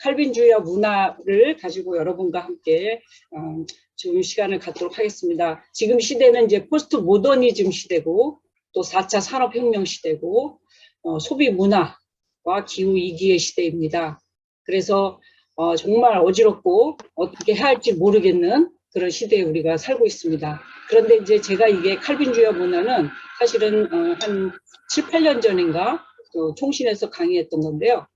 칼빈주의와 문화를 가지고 여러분과 함께 지금 시간을 갖도록 하겠습니다. 지금 시대는 이제 포스트 모더니즘 시대고 또 4차 산업혁명 시대고 소비 문화와 기후 위기의 시대입니다. 그래서 정말 어지럽고 어떻게 해야 할지 모르겠는 그런 시대에 우리가 살고 있습니다. 그런데 이제 제가 이게 칼빈주의와 문화는 사실은 한 7, 8년 전인가 총신에서 강의했던 건데요.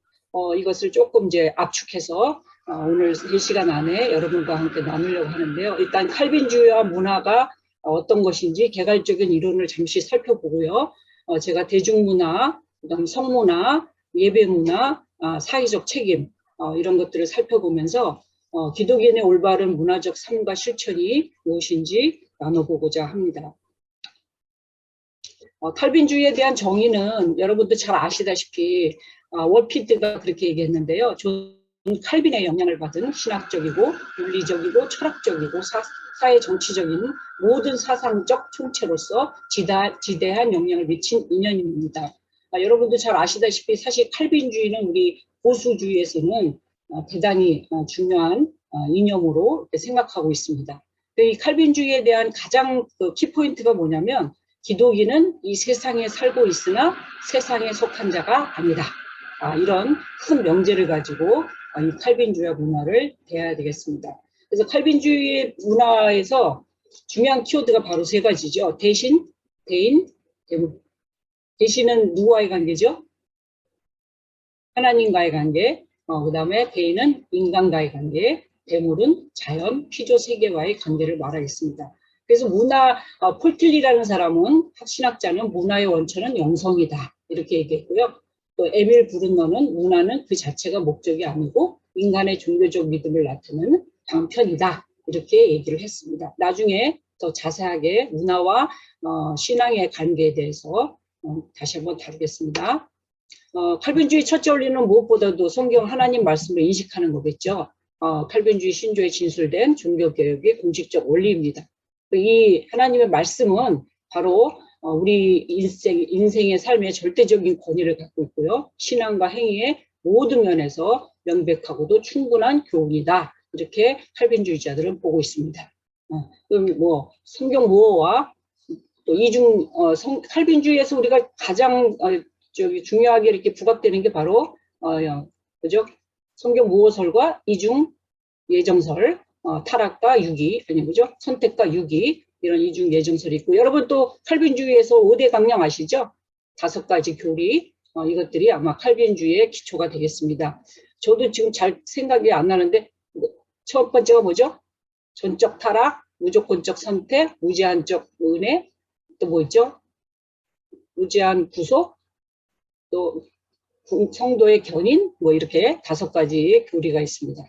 이것을 조금 이제 압축해서 오늘 3시간 안에 여러분과 함께 나누려고 하는데요. 일단 칼빈주의와 문화가 어떤 것인지 개괄적인 이론을 잠시 살펴보고요. 제가 대중문화, 그다음 성문화, 예배문화, 사회적 책임 이런 것들을 살펴보면서 기독인의 올바른 문화적 삶과 실천이 무엇인지 나눠보고자 합니다. 칼빈주의에 대한 정의는 여러분도 잘 아시다시피 월피드가 그렇게 얘기했는데요. 저는 칼빈의 영향을 받은 신학적이고 윤리적이고 철학적이고 사회 정치적인 모든 사상적 총체로서 지대한 영향을 미친 이념입니다. 여러분도 잘 아시다시피 사실 칼빈주의는 우리 보수주의에서는 대단히 중요한 이념으로 생각하고 있습니다. 이 칼빈주의에 대한 가장 키포인트가 뭐냐면 기독인은 이 세상에 살고 있으나 세상에 속한 자가 아니다. 이런 큰 명제를 가지고 이 칼빈주의와 문화를 대해야 되겠습니다. 그래서 칼빈주의 문화에서 중요한 키워드가 바로 3가지죠. 대신, 대인, 대물. 대신은 누구와의 관계죠? 하나님과의 관계. 그 다음에 대인은 인간과의 관계. 대물은 자연, 피조 세계와의 관계를 말하겠습니다. 그래서 문화, 폴틀리라는 사람은 신학자는 문화의 원천은 영성이다 이렇게 얘기했고요. 또 에밀 브룬너는 문화는 그 자체가 목적이 아니고 인간의 종교적 믿음을 나타내는 방편이다 이렇게 얘기를 했습니다. 나중에 더 자세하게 문화와 신앙의 관계에 대해서 다시 한번 다루겠습니다. 칼빈주의 첫째 원리는 무엇보다도 성경 하나님 말씀을 인식하는 거겠죠. 칼빈주의 신조에 진술된 종교개혁의 공식적 원리입니다. 이 하나님의 말씀은 바로 우리 인생의 삶의 절대적인 권위를 갖고 있고요. 신앙과 행위의 모든 면에서 명백하고도 충분한 교훈이다. 이렇게 칼빈주의자들은 보고 있습니다. 그럼 뭐 성경 모호와 또 이중 칼빈주의에서 우리가 가장 중요하게 이렇게 부각되는 게 바로 그죠? 성경 모호설과 이중 예정설, 타락과 유기, 그죠? 선택과 유기, 이런 이중 예정설이 있고, 여러분 또 칼빈주의에서 5대 강령 아시죠? 5가지 교리, 이것들이 아마 칼빈주의의 기초가 되겠습니다. 저도 지금 잘 생각이 안 나는데, 첫 번째가 뭐죠? 전적 타락, 무조건적 선택, 무제한적 은혜, 또 뭐 있죠? 무제한 구속, 또 성도의 견인, 뭐 이렇게 5가지 교리가 있습니다.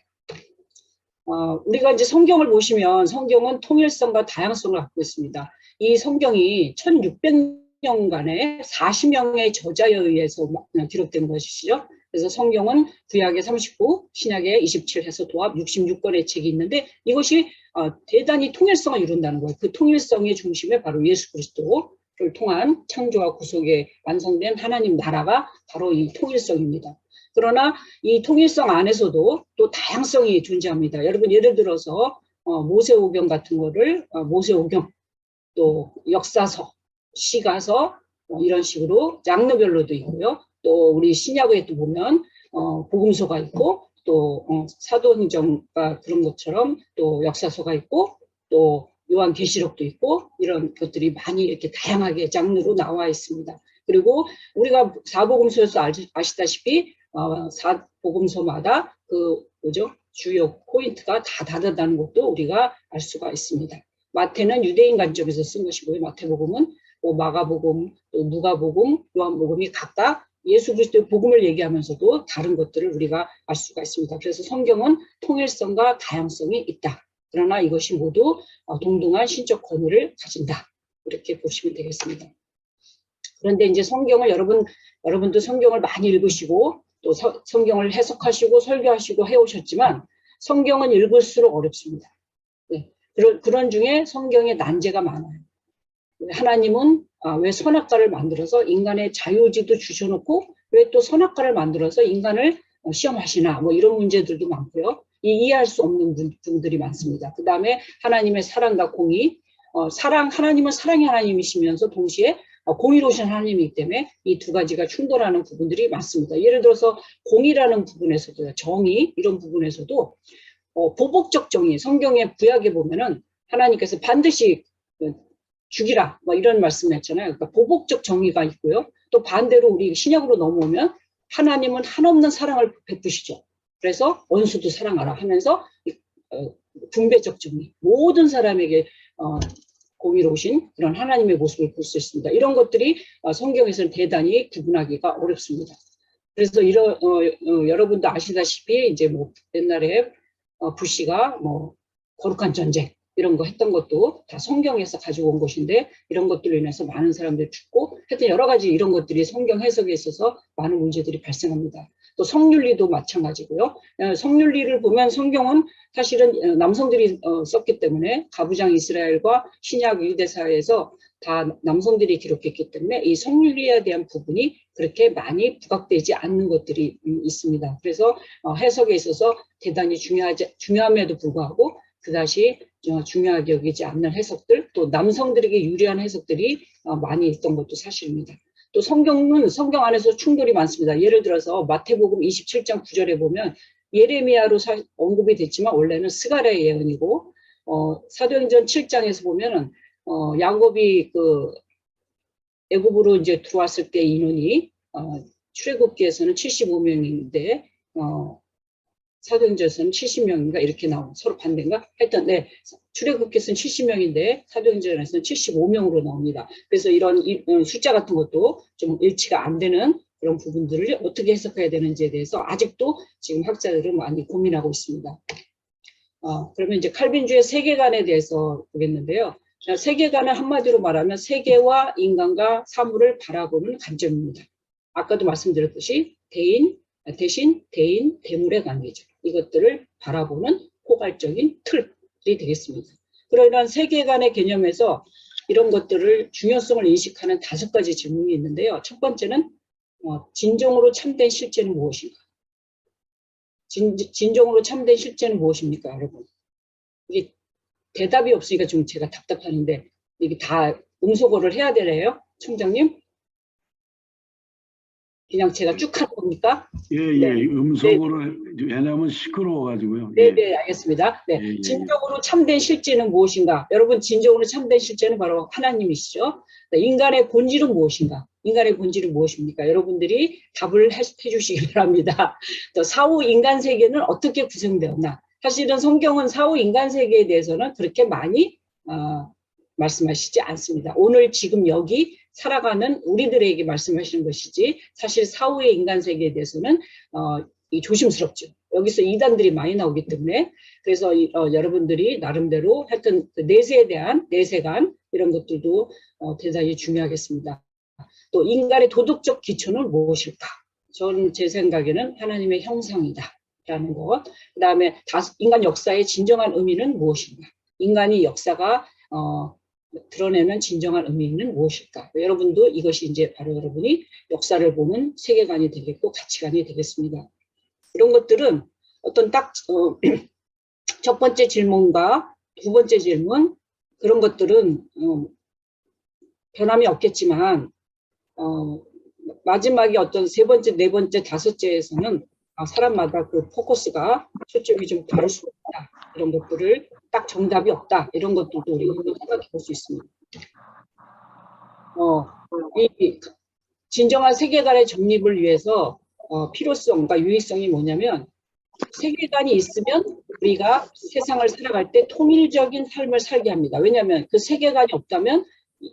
우리가 이제 성경을 보시면 성경은 통일성과 다양성을 갖고 있습니다. 이 성경이 1600년간의 40명의 저자에 의해서 기록된 것이죠. 그래서 성경은 구약에 39, 신약에 27 해서 도합 66권의 책이 있는데 이것이 대단히 통일성을 이룬다는 거예요. 그 통일성의 중심에 바로 예수 그리스도를 통한 창조와 구속에 완성된 하나님 나라가 바로 이 통일성입니다. 그러나 이 통일성 안에서도 또 다양성이 존재합니다. 여러분 예를 들어서 모세오경 같은 거를 모세오경 또 역사서, 시가서 이런 식으로 장르별로도 있고요. 또 우리 신약에 또 보면 복음서가 있고 또 사도행전과 그런 것처럼 또 역사서가 있고 또 요한계시록도 있고 이런 것들이 많이 이렇게 다양하게 장르로 나와 있습니다. 그리고 우리가 사복음서에서 아시다시피 복음서마다 뭐죠? 주요 포인트가 다 다르다는 것도 우리가 알 수가 있습니다. 마태는 유대인 관점에서 쓴 것이고요. 마태복음은 마가복음, 또 누가복음, 요한복음이 각각 예수 그리스도의 복음을 얘기하면서도 다른 것들을 우리가 알 수가 있습니다. 그래서 성경은 통일성과 다양성이 있다. 그러나 이것이 모두 동등한 신적 권위를 가진다. 이렇게 보시면 되겠습니다. 그런데 이제 성경을 여러분도 성경을 많이 읽으시고 또 성경을 해석하시고 설교하시고 해오셨지만 성경은 읽을수록 어렵습니다. 네. 그런 중에 성경에 난제가 많아요. 하나님은 왜 선악과를 만들어서 인간의 자유의지도 주셔놓고 왜 또 선악과를 만들어서 인간을 시험하시나 뭐 이런 문제들도 많고요. 이해할 수 없는 분들이 많습니다. 그 다음에 하나님의 사랑과 공의, 하나님은 사랑의 하나님이시면서 동시에 공의로우신 하나님이기 때문에 이 두 가지가 충돌하는 부분들이 많습니다. 예를 들어서 공의라는 부분에서도, 정의 이런 부분에서도 보복적 정의, 성경의 구약에 보면은 하나님께서 반드시 죽이라 뭐 이런 말씀을 했잖아요. 그러니까 보복적 정의가 있고요. 또 반대로 우리 신약으로 넘어오면 하나님은 한없는 사랑을 베푸시죠. 그래서 원수도 사랑하라 하면서 분배적 정의, 모든 사람에게 공의로우신 그런 하나님의 모습을 볼 수 있습니다. 이런 것들이 성경에서는 대단히 구분하기가 어렵습니다. 그래서 여러분도 아시다시피 이제 뭐 옛날에 부시가 뭐 거룩한 전쟁 이런 거 했던 것도 다 성경에서 가지고 온 것인데 이런 것들로 인해서 많은 사람들이 죽고 하여튼 여러 가지 이런 것들이 성경 해석에 있어서 많은 문제들이 발생합니다. 또 성윤리도 마찬가지고요. 성윤리를 보면 성경은 사실은 남성들이 썼기 때문에 가부장 이스라엘과 신약 유대사에서 다 남성들이 기록했기 때문에 이 성윤리에 대한 부분이 그렇게 많이 부각되지 않는 것들이 있습니다. 그래서 해석에 있어서 대단히 중요함에도 불구하고 그다지 중요하게 여기지 않는 해석들, 또 남성들에게 유리한 해석들이 많이 있던 것도 사실입니다. 또 성경은 성경 안에서 충돌이 많습니다. 예를 들어서 마태복음 27장 9절에 보면 예레미야로 언급이 됐지만 원래는 스가랴의 예언이고 사도행전 7장에서 보면은 야곱이 그 애굽으로 이제 들어왔을 때 인원이 출애굽기에서는 75명인데 사도행전에서는 70명인가 이렇게 나오고 서로 반대인가? 하여튼 네, 출애굽기에서는 70명인데 사도행전에서는 75명으로 나옵니다. 그래서 이런 숫자 같은 것도 좀 일치가 안 되는 그런 부분들을 어떻게 해석해야 되는지에 대해서 아직도 지금 학자들은 많이 고민하고 있습니다. 그러면 이제 칼빈주의 세계관에 대해서 보겠는데요. 세계관은 한마디로 말하면 세계와 인간과 사물을 바라보는 관점입니다. 아까도 말씀드렸듯이 대신 대인, 대물의 관계죠. 이것들을 바라보는 포괄적인 틀이 되겠습니다. 그러한 세계관의 개념에서 이런 것들을 중요성을 인식하는 5가지 질문이 있는데요. 첫 번째는 진정으로 참된 실제는 무엇인가? 진정으로 참된 실제는 무엇입니까, 여러분? 이게 대답이 없으니까 좀 제가 답답하는데 이게 다 음소거를 해야 되나요, 총장님? 그냥 제가 쭉 하는 겁니까? 예, 네. 음성으로 왜냐하면 시끄러워가지고요. 네, 네, 알겠습니다. 네, 진정으로 참된 실제는 무엇인가? 여러분, 진정으로 참된 실제는 바로 하나님이시죠. 네, 인간의 본질은 무엇인가? 인간의 본질은 무엇입니까? 여러분들이 답을 해주시기 바랍니다. 또 사후 인간 세계는 어떻게 구성되었나? 사실은 성경은 사후 인간 세계에 대해서는 그렇게 많이 말씀하시지 않습니다. 오늘 지금 여기 살아가는 우리들에게 말씀하시는 것이지 사실 사후의 인간 세계에 대해서는 조심스럽죠. 여기서 이단들이 많이 나오기 때문에 그래서 여러분들이 나름대로 하여튼 내세에 대한 내세관 이런 것들도 대단히 중요하겠습니다. 또 인간의 도덕적 기초는 무엇일까? 저는 제 생각에는 하나님의 형상이다라는 것. 그 다음에 인간 역사의 진정한 의미는 무엇인가? 인간이 역사가 드러내는 진정한 의미는 무엇일까? 여러분도 이것이 이제 바로 여러분이 역사를 보는 세계관이 되겠고 가치관이 되겠습니다. 이런 것들은 어떤 첫 번째 질문과 두 번째 질문 그런 것들은 변함이 없겠지만 마지막에 어떤 세 번째, 네 번째, 다섯째에서는 사람마다 그 포커스가 초점이 좀 다를 수 있다. 이런 것들을 딱 정답이 없다. 이런 것들도 우리가 생각해 볼 수 있습니다. 이 진정한 세계관의 정립을 위해서 필요성과 유의성이 뭐냐면 세계관이 있으면 우리가 세상을 살아갈 때 통일적인 삶을 살게 합니다. 왜냐하면 그 세계관이 없다면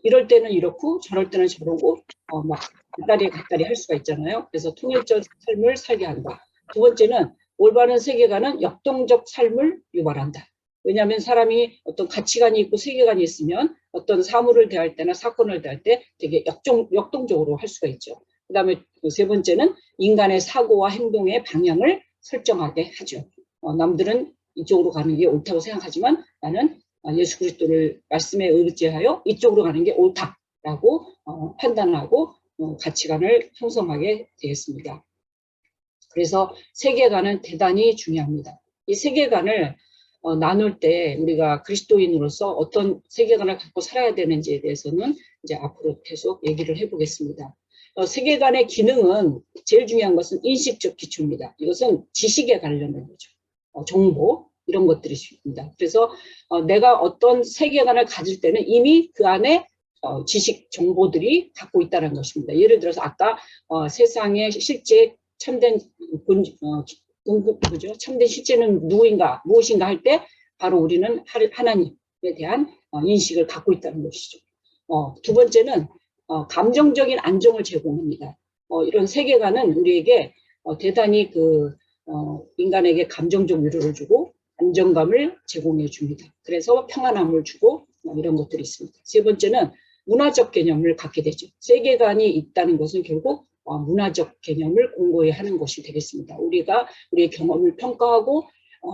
이럴 때는 이렇고 저럴 때는 저러고 막 갓다리 할 수가 있잖아요. 그래서 통일적 삶을 살게 한다. 두 번째는 올바른 세계관은 역동적 삶을 유발한다. 왜냐하면 사람이 어떤 가치관이 있고 세계관이 있으면 어떤 사물을 대할 때나 사건을 대할 때 되게 역동적으로 할 수가 있죠. 그 다음에 세 번째는 인간의 사고와 행동의 방향을 설정하게 하죠. 남들은 이쪽으로 가는 게 옳다고 생각하지만 나는 예수 그리스도를 말씀에 의지하여 이쪽으로 가는 게 옳다라고 판단하고 가치관을 형성하게 되겠습니다. 그래서 세계관은 대단히 중요합니다. 이 세계관을 나눌 때 우리가 그리스도인으로서 어떤 세계관을 갖고 살아야 되는지에 대해서는 이제 앞으로 계속 얘기를 해보겠습니다. 세계관의 기능은 제일 중요한 것은 인식적 기초입니다. 이것은 지식에 관련된 거죠. 정보 이런 것들이 있습니다. 그래서 내가 어떤 세계관을 가질 때는 이미 그 안에 지식 정보들이 갖고 있다는 것입니다. 예를 들어서 아까 세상에 실제 참된 그죠? 참된 실제는 누구인가 무엇인가 할 때 바로 우리는 하나님에 대한 인식을 갖고 있다는 것이죠. 두 번째는 감정적인 안정을 제공합니다. 이런 세계관은 우리에게 대단히 인간에게 감정적 위로를 주고 안정감을 제공해 줍니다. 그래서 평안함을 주고 이런 것들이 있습니다. 세 번째는 문화적 개념을 갖게 되죠. 세계관이 있다는 것은 결국 문화적 개념을 공고히 하는 것이 되겠습니다. 우리가 우리의 경험을 평가하고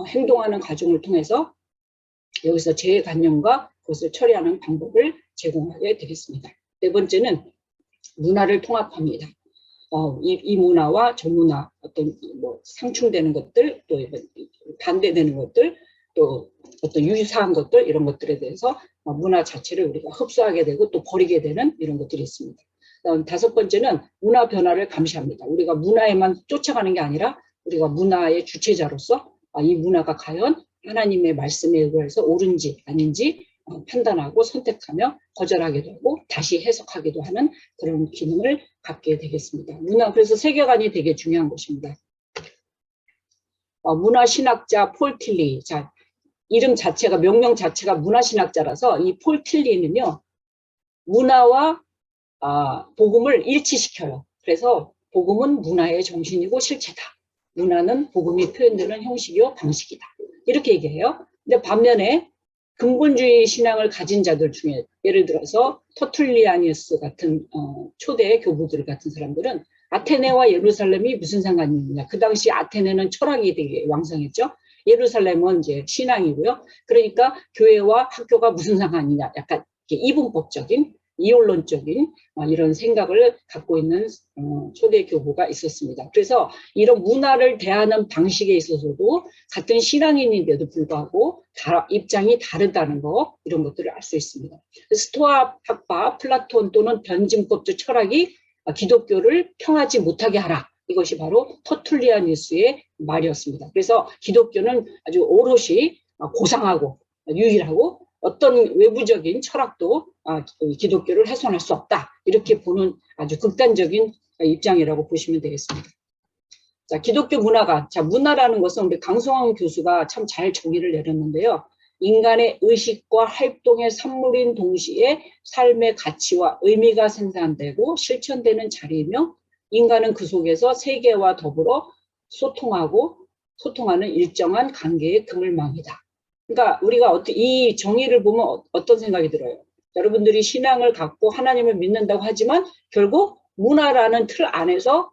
행동하는 과정을 통해서 여기서 제관념과 그것을 처리하는 방법을 제공하게 되겠습니다. 네 번째는 문화를 통합합니다. 이 문화와 저 문화 어떤 상충되는 것들 또 반대되는 것들 또 어떤 유사한 것들 이런 것들에 대해서 문화 자체를 우리가 흡수하게 되고 또 버리게 되는 이런 것들이 있습니다. 다섯 번째는 문화 변화를 감시합니다. 우리가 문화에만 쫓아가는 게 아니라 우리가 문화의 주체자로서 이 문화가 과연 하나님의 말씀에 의해서 옳은지 아닌지 판단하고 선택하며 거절하게 되고 다시 해석하기도 하는 그런 기능을 갖게 되겠습니다. 그래서 세계관이 되게 중요한 것입니다. 문화신학자 폴 틸리, 이름 자체가 명명 자체가 문화신학자라서 이 폴 틸리는요 문화와 복음을 일치시켜요. 그래서 복음은 문화의 정신이고 실체다. 문화는 복음이 표현되는 형식이요 방식이다. 이렇게 얘기해요. 근데 반면에 근본주의 신앙을 가진 자들 중에 예를 들어서 터툴리아니우스 같은 초대 교부들 같은 사람들은 아테네와 예루살렘이 무슨 상관이 있느냐. 그 당시 아테네는 철학이 되게 왕성했죠. 예루살렘은 이제 신앙이고요. 그러니까 교회와 학교가 무슨 상관이냐. 약간 이분법적인 이론론적인 이런 생각을 갖고 있는 초대 교부가 있었습니다. 그래서 이런 문화를 대하는 방식에 있어서도 같은 신앙인인데도 불구하고 입장이 다르다는 거 이런 것들을 알 수 있습니다. 스토아 학파 플라톤 또는 변증법적 철학이 기독교를 평하지 못하게 하라. 이것이 바로 터툴리아니우스의 말이었습니다. 그래서 기독교는 아주 오롯이 고상하고 유일하고 어떤 외부적인 철학도 기독교를 훼손할 수 없다. 이렇게 보는 아주 극단적인 입장이라고 보시면 되겠습니다. 자, 기독교 문화가, 문화라는 것은 우리 강성환 교수가 참 잘 정의를 내렸는데요. 인간의 의식과 활동의 산물인 동시에 삶의 가치와 의미가 생산되고 실천되는 자리이며 인간은 그 속에서 세계와 더불어 소통하는 일정한 관계의 그물망이다. 그러니까 우리가 이 정의를 보면 어떤 생각이 들어요? 여러분들이 신앙을 갖고 하나님을 믿는다고 하지만 결국 문화라는 틀 안에서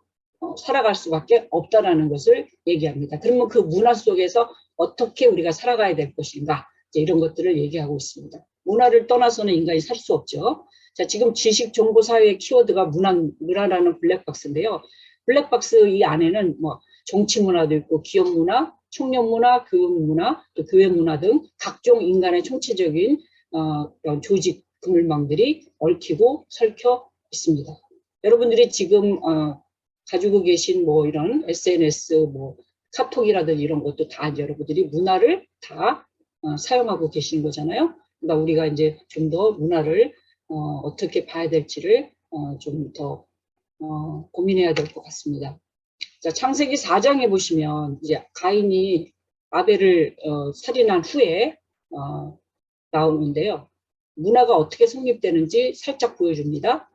살아갈 수밖에 없다라는 것을 얘기합니다. 그러면 그 문화 속에서 어떻게 우리가 살아가야 될 것인가 이런 것들을 얘기하고 있습니다. 문화를 떠나서는 인간이 살 수 없죠. 자, 지금 지식 정보 사회의 키워드가 문화라는 블랙박스인데요. 블랙박스 이 안에는 정치 문화도 있고 기업 문화, 청년 문화, 교육 문화, 또 교회 문화 등 각종 인간의 총체적인 조직 그물망들이 얽히고 설켜 있습니다. 여러분들이 지금 가지고 계신 이런 SNS, 카톡이라든지 이런 것도 다 여러분들이 문화를 다 사용하고 계시는 거잖아요. 그러니까 우리가 이제 좀 더 문화를 어떻게 봐야 될지를 좀 더 고민해야 될 것 같습니다. 자, 창세기 4장에 보시면 이제 가인이 아벨을 살인한 후에 나오는데요. 문화가 어떻게 성립되는지 살짝 보여줍니다.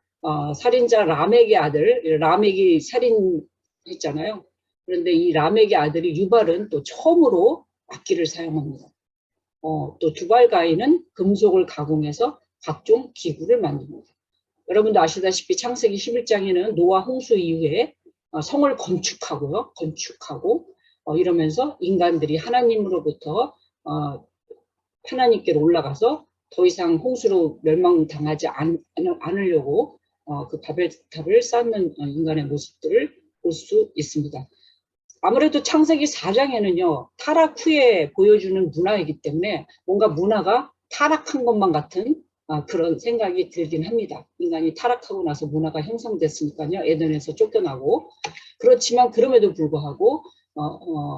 살인자 라멕의 아들, 라멕이 살인했잖아요. 그런데 이 라멕의 아들이 유발은 또 처음으로 악기를 사용합니다. 또 두발 가인은 금속을 가공해서 각종 기구를 만듭니다. 여러분도 아시다시피 창세기 11장에는 노아 홍수 이후에 성을 건축하고 이러면서 인간들이 하나님으로부터 하나님께로 올라가서 더 이상 홍수로 멸망당하지 않으려고 그 바벨탑을 쌓는 인간의 모습들을 볼 수 있습니다. 아무래도 창세기 4장에는요, 타락 후에 보여주는 문화이기 때문에 뭔가 문화가 타락한 것만 같은 그런 생각이 들긴 합니다. 인간이 타락하고 나서 문화가 형성됐으니까요, 에덴에서 쫓겨나고. 그렇지만 그럼에도 불구하고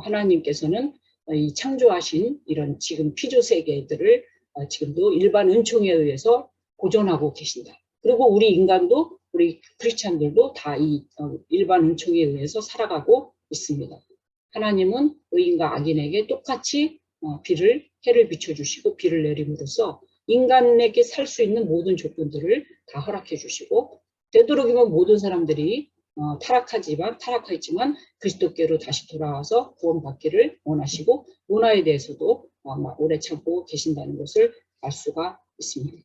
하나님께서는 이 창조하신 이런 지금 피조 세계들을 지금도 일반 은총에 의해서 보존하고 계신다. 그리고 우리 인간도, 우리 크리스찬들도 다 이 일반 은총에 의해서 살아가고 있습니다. 하나님은 의인과 악인에게 똑같이 해를 비춰주시고 비를 내림으로써 인간에게 살 수 있는 모든 조건들을 다 허락해 주시고, 되도록이면 모든 사람들이 타락하지만 그리스도께로 다시 돌아와서 구원받기를 원하시고, 문화에 대해서도 오래 참고 계신다는 것을 알 수가 있습니다.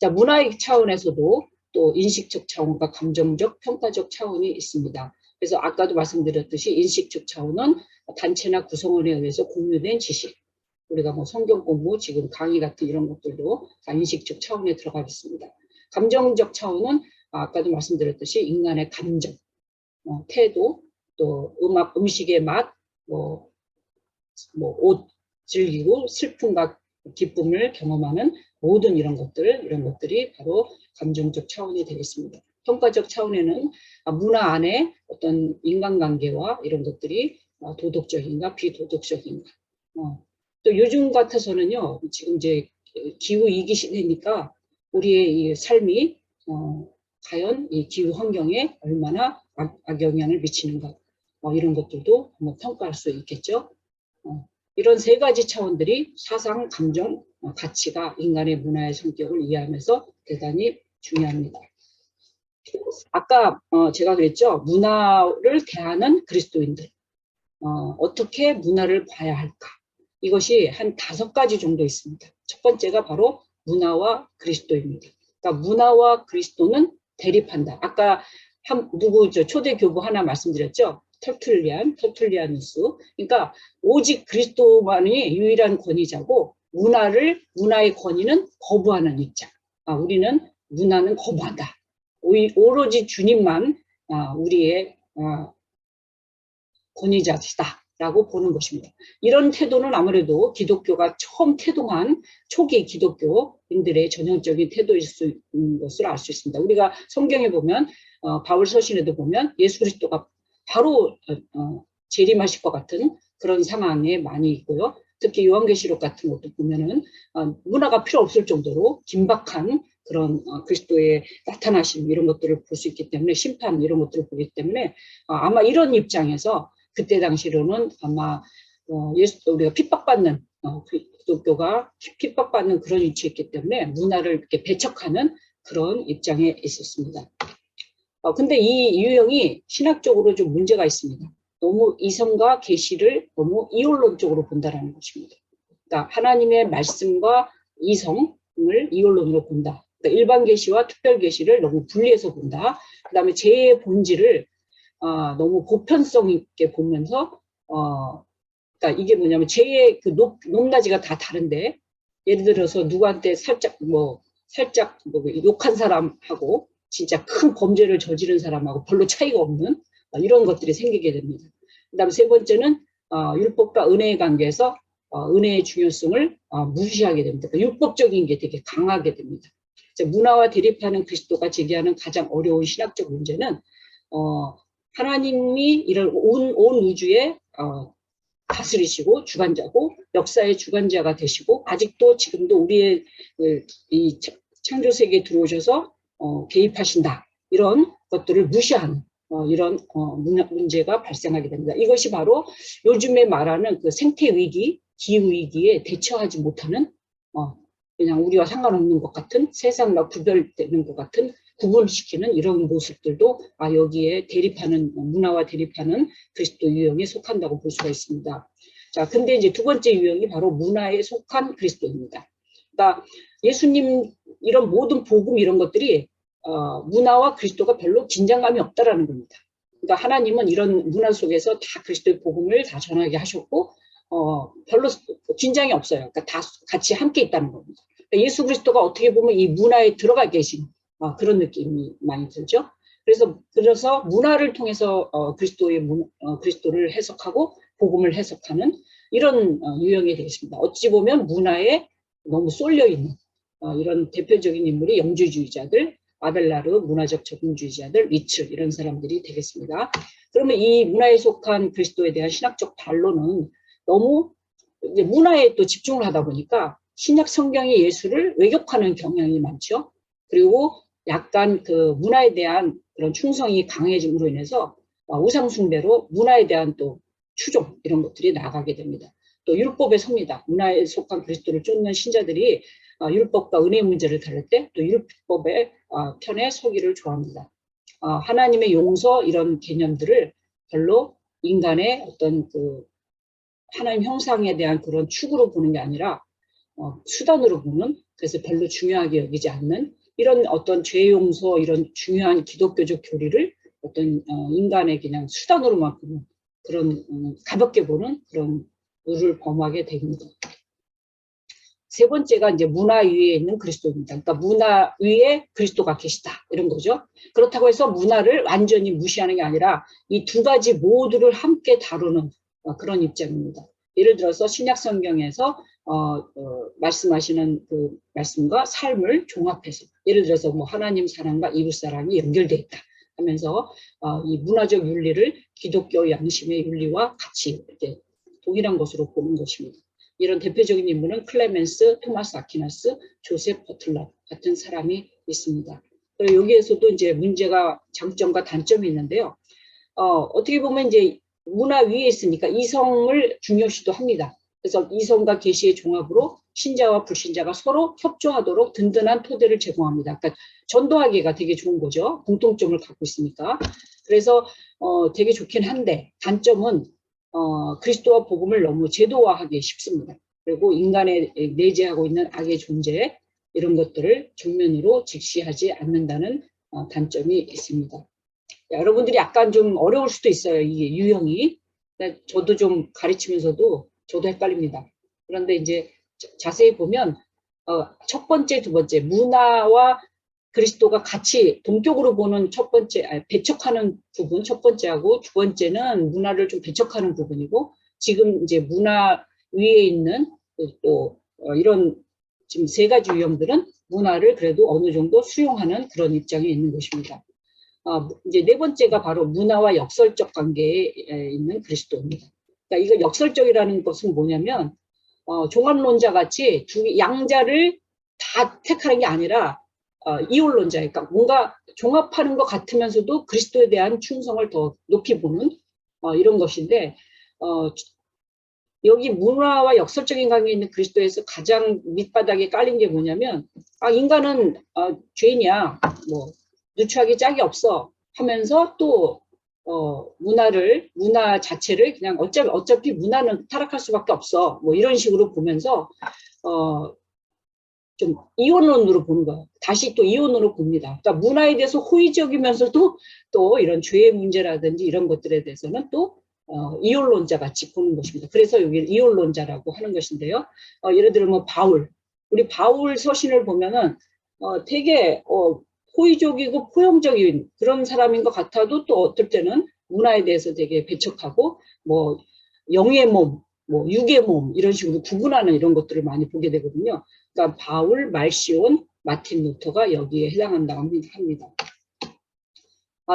자, 문화의 차원에서도 또 인식적 차원과 감정적, 평가적 차원이 있습니다. 그래서 아까도 말씀드렸듯이 인식적 차원은 단체나 구성원에 의해서 공유된 지식, 우리가 뭐 성경 공부, 지금 강의 같은 이런 것들도 다 인식적 차원에 들어가겠습니다. 감정적 차원은 아까도 말씀드렸듯이 인간의 감정, 태도, 또 음식의 맛, 옷 즐기고 슬픔과 기쁨을 경험하는 모든 이런 것들이 바로 감정적 차원이 되겠습니다. 평가적 차원에는 문화 안에 어떤 인간관계와 이런 것들이 도덕적인가 비도덕적인가. 또 요즘 같아서는요, 지금 이제 기후 위기 시대니까 우리의 이 삶이 과연 이 기후 환경에 얼마나 악영향을 미치는가, 이런 것들도 한번 평가할 수 있겠죠. 이런 세 가지 차원들이 사상, 감정, 가치가 인간의 문화의 성격을 이해하면서 대단히 중요합니다. 아까 제가 그랬죠. 문화를 대하는 그리스도인들. 어떻게 문화를 봐야 할까? 이것이 한 5가지 정도 있습니다. 첫 번째가 바로 문화와 그리스도입니다. 그러니까 문화와 그리스도는 대립한다. 아까 초대 교부 하나 말씀드렸죠. 터툴리아누스. 그러니까 오직 그리스도만이 유일한 권위자고 문화의 권위는 거부하는 입장. 우리는 문화는 거부한다. 오로지 주님만 우리의 권위자시다라고 보는 것입니다. 이런 태도는 아무래도 기독교가 처음 태동한 초기 기독교인들의 전형적인 태도일 수 있는 것을 알 수 있습니다. 우리가 성경에 보면 바울 서신에도 보면 예수 그리스도가 바로 재림하실 것 같은 그런 상황에 많이 있고요. 특히 요한계시록 같은 것도 보면은 문화가 필요 없을 정도로 긴박한 그런 그리스도의 나타나심 이런 것들을 볼 수 있기 때문에, 심판 이런 것들을 보기 때문에 아마 이런 입장에서 그때 당시로는 아마 우리가 핍박받는 기독교가 핍박받는 그런 위치였기 때문에 문화를 이렇게 배척하는 그런 입장에 있었습니다. 근데 이 유형이 신학적으로 좀 문제가 있습니다. 너무 이성과 계시를 너무 이원론적으로 본다라는 것입니다. 그러니까 하나님의 말씀과 이성을 이원론으로 본다. 그러니까 일반 계시와 특별 계시를 너무 분리해서 본다. 그다음에 죄의 본질을 너무 보편성 있게 보면서 그러니까 이게 뭐냐면 죄의 그 높낮이가 다 다른데, 예를 들어서 누구한테 살짝 욕한 사람하고 진짜 큰 범죄를 저지른 사람하고 별로 차이가 없는 이런 것들이 생기게 됩니다. 그다음에 세 번째는 율법과 은혜의 관계에서 은혜의 중요성을 무시하게 됩니다. 그러니까 율법적인 게 되게 강하게 됩니다. 문화와 대립하는 그리스도가 제기하는 가장 어려운 신학적 문제는 하나님이 이런 온 우주에 다스리시고 주관자고 역사의 주관자가 되시고 아직도 지금도 우리의 이 창조 세계에 들어오셔서 개입하신다. 이런 것들을 무시하는 이런 문제가 발생하게 됩니다. 이것이 바로 요즘에 말하는 그 생태 위기, 기후 위기에 대처하지 못하는 그냥 우리와 상관없는 것 같은, 세상과 구별되는 것 같은, 구분시키는 이런 모습들도 여기에 문화와 대립하는 그리스도 유형에 속한다고 볼 수가 있습니다. 자, 근데 이제 두 번째 유형이 바로 문화에 속한 그리스도입니다. 그러니까 예수님 이런 모든 복음 이런 것들이 문화와 그리스도가 별로 긴장감이 없다라는 겁니다. 그러니까 하나님은 이런 문화 속에서 다 그리스도의 복음을 다 전하게 하셨고 별로 긴장이 없어요. 그러니까 다 같이 함께 있다는 겁니다. 그러니까 예수 그리스도가 어떻게 보면 이 문화에 들어가 계신 그런 느낌이 많이 들죠. 그래서 문화를 통해서 그리스도를 해석하고 복음을 해석하는 이런 유형이 되겠습니다. 어찌 보면 문화에 너무 쏠려 있는 이런 대표적인 인물이 영주주의자들, 아벨라르, 문화적 적응주의자들, 리츠 이런 사람들이 되겠습니다. 그러면 이 문화에 속한 그리스도에 대한 신학적 반론은 너무 이제 문화에 또 집중을 하다 보니까 신약 성경의 예수를 왜곡하는 경향이 많죠. 그리고 약간 그 문화에 대한 그런 충성이 강해짐으로 인해서 우상 숭배로 문화에 대한 또 추종 이런 것들이 나가게 됩니다. 또 율법에 섭니다. 문화에 속한 그리스도를 쫓는 신자들이 율법과 은혜 문제를 다룰 때 또 율법의 편에 서기를 좋아합니다. 하나님의 용서 이런 개념들을 별로 인간의 어떤 그 하나님 형상에 대한 그런 축으로 보는 게 아니라 수단으로 보는, 그래서 별로 중요하게 여기지 않는 이런 어떤 죄 용서 이런 중요한 기독교적 교리를 어떤 인간의 그냥 수단으로만 보는 그런 가볍게 보는 그런 의를 범하게 됩니다. 세 번째가 이제 문화 위에 있는 그리스도입니다. 그러니까 문화 위에 그리스도가 계시다 이런 거죠. 그렇다고 해서 문화를 완전히 무시하는 게 아니라 이 두 가지 모두를 함께 다루는 그런 입장입니다. 예를 들어서 신약 성경에서 말씀하시는 그 말씀과 삶을 종합해서 예를 들어서 뭐 하나님 사랑과 이웃 사랑이 연결되어 있다 하면서 이 문화적 윤리를 기독교 양심의 윤리와 같이 이렇게 동일한 것으로 보는 것입니다. 이런 대표적인 인물은 클레멘스, 토마스 아퀴나스, 조셉 버틀러 같은 사람이 있습니다. 여기에서도 이제 문제가 장점과 단점이 있는데요. 어떻게 보면 이제 문화 위에 있으니까 이성을 중요시도 합니다. 그래서 이성과 계시의 종합으로 신자와 불신자가 서로 협조하도록 든든한 토대를 제공합니다. 그러니까 전도하기가 되게 좋은 거죠. 공통점을 갖고 있으니까. 그래서 되게 좋긴 한데 단점은 그리스도와 복음을 너무 제도화하기 쉽습니다. 그리고 인간에 내재하고 있는 악의 존재 이런 것들을 정면으로 직시하지 않는다는 단점이 있습니다. 여러분들이 약간 좀 어려울 수도 있어요. 이게 유형이. 저도 좀 가르치면서도 저도 헷갈립니다. 그런데 이제 자세히 보면 첫 번째, 두 번째 문화와 그리스도가 같이 동격으로 보는 첫 번째, 배척하는 부분 첫 번째하고 두 번째는 문화를 좀 배척하는 부분이고 지금 이제 문화 위에 있는 또 이런 지금 세 가지 유형들은 문화를 그래도 어느 정도 수용하는 그런 입장에 있는 것입니다. 이제 네 번째가 바로 문화와 역설적 관계에 있는 그리스도입니다. 그러니까 이거 역설적이라는 것은 뭐냐면 종합론자 같이 양자를 다 택하는 게 아니라 이율론자, 그러니까 뭔가 종합하는 것 같으면서도 그리스도에 대한 충성을 더 높이 보는 이런 것인데 여기 문화와 역설적인 관계에 있는 그리스도에서 가장 밑바닥에 깔린 게 뭐냐면 인간은 죄인이야, 뭐 누추하기 짝이 없어 하면서 또 문화 자체를 그냥 어차피 문화는 타락할 수밖에 없어 뭐 이런 식으로 보면서 좀 이원론으로 보는 거예요. 다시 또 이원으로 봅니다. 그러니까 문화에 대해서 호의적이면서도 또 이런 죄의 문제라든지 이런 것들에 대해서는 또 이원론자 같이 보는 것입니다. 그래서 여기를 이원론자라고 하는 것인데요. 예를 들어 뭐 우리 바울 서신을 보면은 되게 호의적이고 포용적인 그런 사람인 것 같아도 또 어떨 때는 문화에 대해서 되게 배척하고 뭐 영의 몸, 뭐 육의 몸 이런 식으로 구분하는 이런 것들을 많이 보게 되거든요. 그러니까 바울, 말시온, 마틴 루터가 여기에 해당한다고 합니다.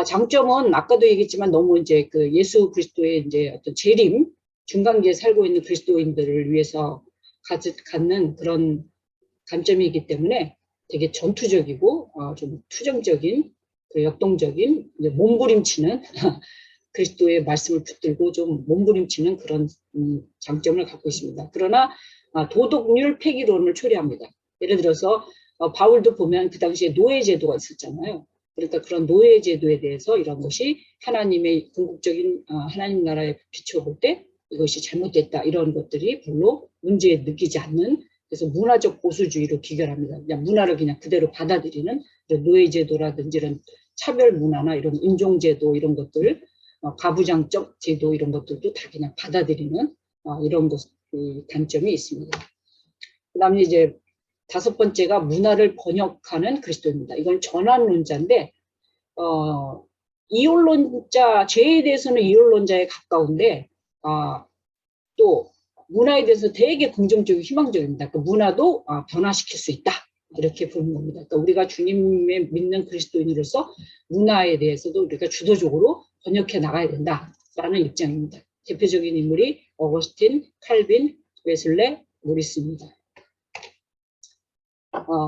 장점은 아까도 얘기했지만 너무 이제 그 예수 그리스도의 이제 어떤 재림 중간기에 살고 있는 그리스도인들을 위해서 갖는 그런 관점이기 때문에 되게 전투적이고 좀 투정적인 역동적인 몸부림치는 그리스도의 말씀을 붙들고 좀 몸부림치는 그런 장점을 갖고 있습니다. 그러나 도덕률 폐기론을 초래합니다. 예를 들어서 바울도 보면 그 당시에 노예제도가 있었잖아요. 그러니까 그런 노예제도에 대해서 이런 것이 하나님의 궁극적인 하나님 나라에 비춰볼 때 이것이 잘못됐다 이런 것들이 별로 문제 느끼지 않는 그래서 문화적 보수주의로 귀결합니다. 그냥 문화를 그냥 그대로 받아들이는 노예제도라든지 이런 차별 문화나 이런 인종제도 이런 것들 가부장적 제도 이런 것들도 다 그냥 받아들이는 이런 단점이 있습니다. 그 다음에 이제 다섯 번째가 문화를 번역하는 그리스도입니다. 이건 전환론자인데 이혼론자, 죄에 대해서는 이혼론자에 가까운데, 또 문화에 대해서 되게 긍정적이고 희망적입니다. 그 문화도 변화시킬 수 있다. 이렇게 보는 겁니다. 그러니까 우리가 주님의 믿는 그리스도인으로서 문화에 대해서도 우리가 주도적으로 번역해 나가야 된다라는 입장입니다. 대표적인 인물이 어거스틴, 칼빈, 웨슬레, 모리스입니다.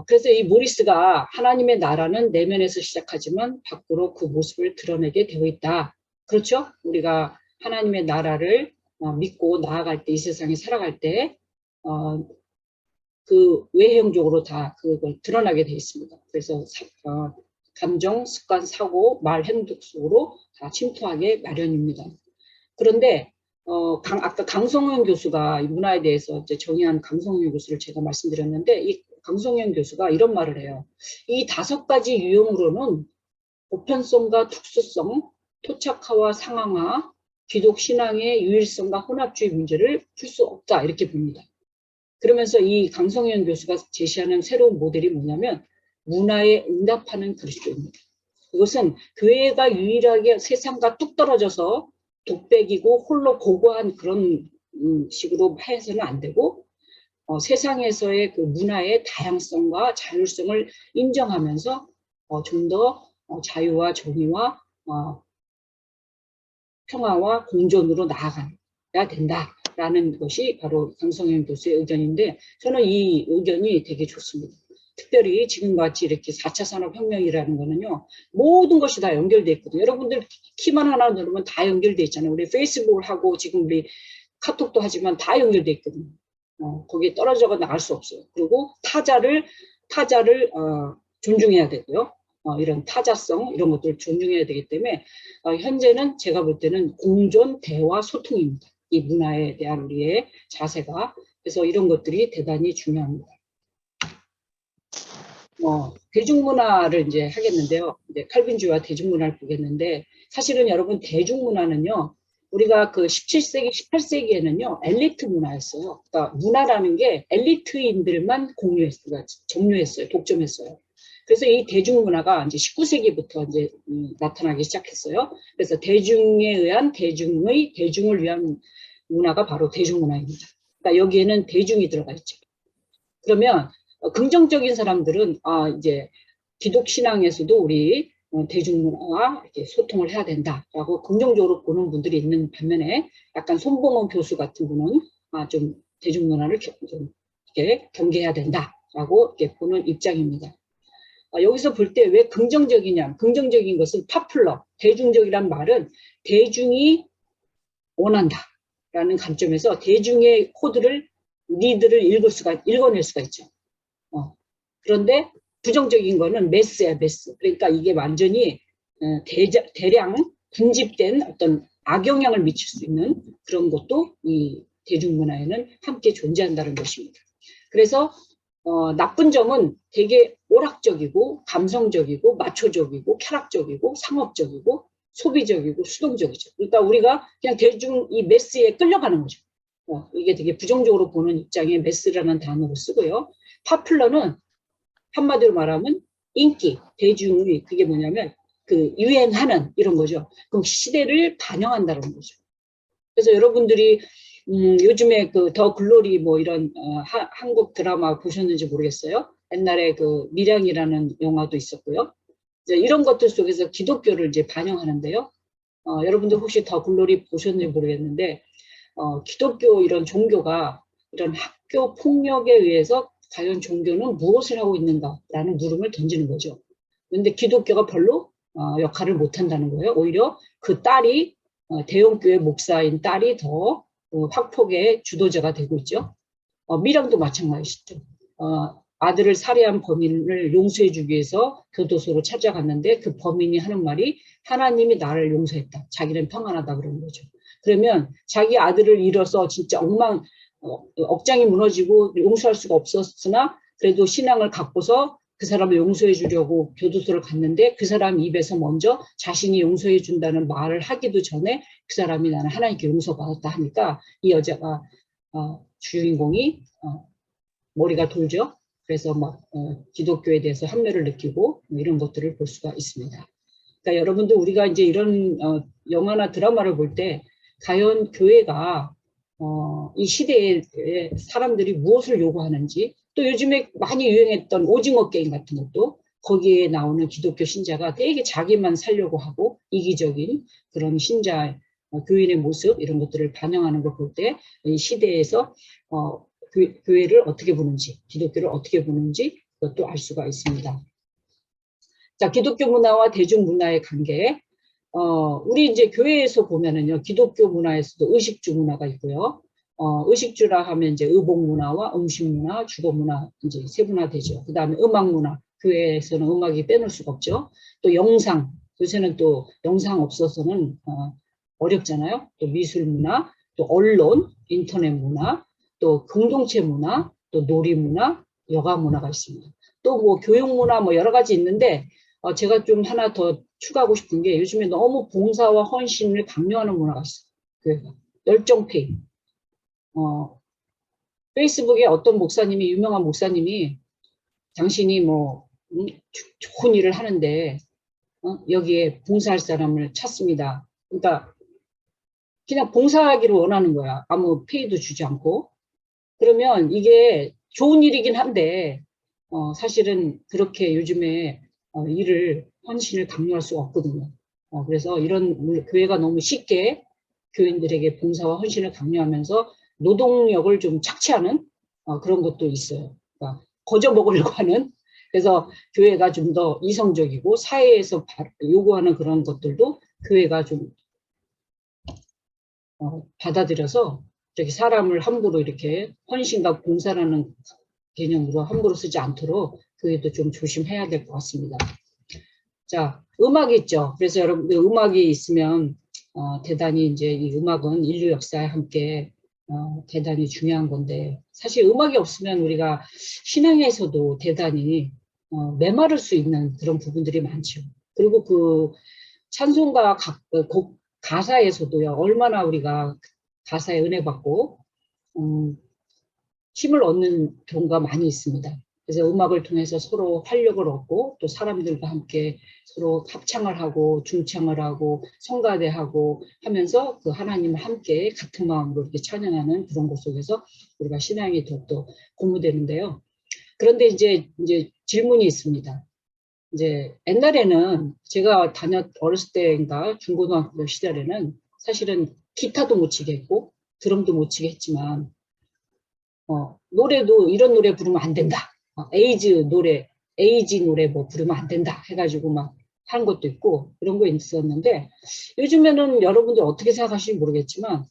그래서 이 모리스가 하나님의 나라는 내면에서 시작하지만 밖으로 그 모습을 드러내게 되어 있다. 그렇죠? 우리가 하나님의 나라를 믿고 나아갈 때, 이 세상에 살아갈 때 그 외형적으로 다 그걸 드러나게 되어 있습니다. 그래서 감정, 습관, 사고, 말, 행동 속으로 다 침투하게 마련입니다. 그런데 아까 강성현 교수가 이 문화에 대해서 이제 정의한 강성현 교수를 제가 말씀드렸는데, 이 강성현 교수가 이런 말을 해요. 이 5가지 유형으로는 보편성과 특수성, 토착화와 상황화, 기독 신앙의 유일성과 혼합주의 문제를 풀 수 없다, 이렇게 봅니다. 그러면서 이 강성현 교수가 제시하는 새로운 모델이 뭐냐면 문화에 응답하는 그리스도입니다. 이것은 교회가 유일하게 세상과 뚝 떨어져서 독백이고 홀로 고고한 그런 식으로 해서는 안 되고, 세상에서의 그 문화의 다양성과 자율성을 인정하면서 좀 더 자유와 정의와 평화와 공존으로 나아가야 된다라는 것이 바로 강성현 교수의 의견인데, 저는 이 의견이 되게 좋습니다. 특별히 지금같이 이렇게 4차 산업혁명이라는 거는요, 모든 것이 다 연결되어 있거든요. 여러분들 키만 하나 누르면 다 연결되어 있잖아요. 우리 페이스북을 하고 지금 우리 카톡도 하지만 다 연결되어 있거든요. 거기에 떨어져 나갈 수 없어요. 그리고 타자를 존중해야 되고요. 이런 타자성, 이런 것들을 존중해야 되기 때문에 현재는 제가 볼 때는 공존, 대화, 소통입니다. 이 문화에 대한 우리의 자세가. 그래서 이런 것들이 대단히 중요합니다. 대중문화를 이제 하겠는데요. 이제 칼빈주의와 대중문화를 보겠는데, 사실은 여러분 대중문화는요, 우리가 그 17세기, 18세기에는요, 엘리트 문화였어요. 그러니까 문화라는 게 엘리트인들만 점유했어요. 독점했어요. 그래서 이 대중문화가 이제 19세기부터 이제 나타나기 시작했어요. 그래서 대중에 의한 대중을 위한 문화가 바로 대중문화입니다. 그러니까 여기에는 대중이 들어가 있죠. 그러면 긍정적인 사람들은 이제 기독 신앙에서도 우리 대중문화와 이렇게 소통을 해야 된다라고 긍정적으로 보는 분들이 있는 반면에, 약간 손봉원 교수 같은 분은 좀 대중문화를 좀 이렇게 경계해야 된다라고 이렇게 보는 입장입니다. 여기서 볼 때 왜 긍정적이냐? 긍정적인 것은 파퓰러, 대중적이란 말은 대중이 원한다라는 관점에서 대중의 코드를, 리드를 읽어낼 수가 있죠. 그런데 부정적인 거는 매스야, 매스. 그러니까 이게 완전히 대량 군집된 어떤 악영향을 미칠 수 있는 그런 것도 이 대중문화에는 함께 존재한다는 것입니다. 그래서 나쁜 점은 되게 오락적이고 감성적이고 마초적이고 쾌락적이고 상업적이고 소비적이고 수동적이죠. 그러니까 우리가 그냥 대중 이 매스에 끌려가는 거죠. 이게 되게 부정적으로 보는 입장에 매스라는 단어를 쓰고요. 파퓰러는 한마디로 말하면 인기, 대중의, 그게 뭐냐면 그 유행하는 이런 거죠. 그럼 시대를 반영한다는 거죠. 그래서 여러분들이 요즘에 그 더 글로리 뭐 이런 한국 드라마 보셨는지 모르겠어요. 옛날에 그 밀양이라는 영화도 있었고요. 이제 이런 것들 속에서 기독교를 이제 반영하는데요. 여러분들 혹시 더 글로리 보셨는지 모르겠는데, 기독교 이런 종교가 이런 학교 폭력에 의해서 과연 종교는 무엇을 하고 있는가라는 물음을 던지는 거죠. 그런데 기독교가 별로 역할을 못한다는 거예요. 오히려 그 딸이 대형교회 목사인 딸이 더 확폭의 주도자가 되고 있죠. 밀양도 마찬가지죠. 아들을 살해한 범인을 용서해주기 위해서 교도소로 찾아갔는데 그 범인이 하는 말이 하나님이 나를 용서했다. 자기는 평안하다 그러는 거죠. 그러면 자기 아들을 잃어서 진짜 억장이 무너지고 용서할 수가 없었으나 그래도 신앙을 갖고서 그 사람을 용서해 주려고 교도소를 갔는데, 그 사람 입에서 먼저 자신이 용서해 준다는 말을 하기도 전에 그 사람이 나는 하나님께 용서받았다 하니까 이 여자가 주인공이 머리가 돌죠. 그래서 막 기독교에 대해서 합류를 느끼고 이런 것들을 볼 수가 있습니다. 그러니까 여러분들 우리가 이제 이런 영화나 드라마를 볼 때 과연 교회가 이 시대에 사람들이 무엇을 요구하는지, 또 요즘에 많이 유행했던 오징어 게임 같은 것도 거기에 나오는 기독교 신자가 되게 자기만 살려고 하고 이기적인 그런 신자 교인의 모습 이런 것들을 반영하는 걸 볼 때 이 시대에서 교회를 어떻게 보는지, 기독교를 어떻게 보는지 그것도 알 수가 있습니다. 자, 기독교 문화와 대중 문화의 관계. 우리 이제 교회에서 보면은요, 기독교 문화에서도 의식주 문화가 있고요. 의식주라 하면 이제 의복 문화와 음식 문화, 주거 문화 이제 세분화되죠. 그 다음에 음악 문화, 교회에서는 음악이 빼놓을 수가 없죠. 또 영상, 요새는 또 영상 없어서는 어렵잖아요. 또 미술 문화, 또 언론, 인터넷 문화, 또 공동체 문화, 또 놀이 문화, 여가 문화가 있습니다. 또 뭐 교육 문화 뭐 여러 가지 있는데 제가 좀 하나 더 추가하고 싶은 게 요즘에 너무 봉사와 헌신을 강요하는 문화가 있어요. 교회가. 열정페이. 페이스북에 어떤 목사님이, 유명한 목사님이 당신이 뭐 좋은 일을 하는데 여기에 봉사할 사람을 찾습니다. 그러니까 그냥 봉사하기를 원하는 거야. 아무 페이도 주지 않고. 그러면 이게 좋은 일이긴 한데 사실은 그렇게 요즘에 일을 헌신을 강요할 수가 없거든요. 그래서 이런 교회가 너무 쉽게 교인들에게 봉사와 헌신을 강요하면서 노동력을 좀 착취하는 그런 것도 있어요. 그러니까 거저 먹으려고 하는. 그래서 교회가 좀 더 이성적이고 사회에서 요구하는 그런 것들도 교회가 좀 받아들여서 이렇게 사람을 함부로 이렇게 헌신과 봉사라는 개념으로 함부로 쓰지 않도록 교회도 좀 조심해야 될 것 같습니다. 자, 음악이 있죠. 그래서 여러분 음악이 있으면 대단히 이제 이 음악은 인류 역사에 함께 대단히 중요한 건데 사실 음악이 없으면 우리가 신앙에서도 대단히 메마를 수 있는 그런 부분들이 많죠. 그리고 그 찬송가 곡 가사에서도요 얼마나 우리가 가사에 은혜 받고 힘을 얻는 경우가 많이 있습니다. 그래서 음악을 통해서 서로 활력을 얻고 또 사람들과 함께 서로 합창을 하고 중창을 하고 성가대하고 하면서 그 하나님을 함께 같은 마음으로 이렇게 찬양하는 그런 것 속에서 우리가 신앙이 더욱더 고무되는데요. 그런데 이제 질문이 있습니다. 이제 옛날에는 제가 어렸을 때인가 중고등학교 시절에는 사실은 기타도 못 치게 했고 드럼도 못 치게 했지만 노래도 이런 노래 부르면 안 된다. 에이지 노래 뭐 부르면 안 된다. 해가지고 막 한 것도 있고 그런 거 있었는데 요즘에는 여러분들 어떻게 생각하실지 모르겠지만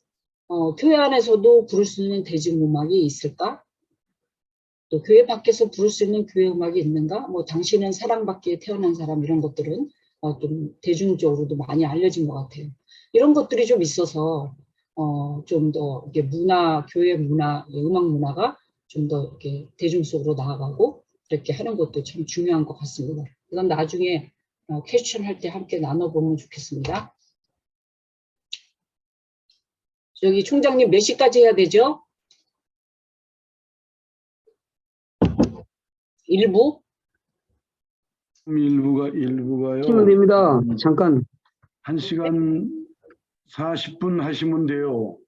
교회 안에서도 부를 수 있는 대중음악이 있을까? 또 교회 밖에서 부를 수 있는 교회 음악이 있는가? 뭐 당신은 사랑받기에 태어난 사람 이런 것들은 좀 대중적으로도 많이 알려진 것 같아요. 이런 것들이 좀 있어서 좀 더 이게 교회 문화, 음악 문화가 좀 더 이렇게 대중 속으로 나아가고 이렇게 하는 것도 참 중요한 것 같습니다. 이건 나중에 퀘스천 할 때 함께 나눠보면 좋겠습니다. 저기 총장님 몇 시까지 해야 되죠? 1부? 일부가요. 하시면 됩니다. 잠깐. 1시간 40분 하시면 돼요.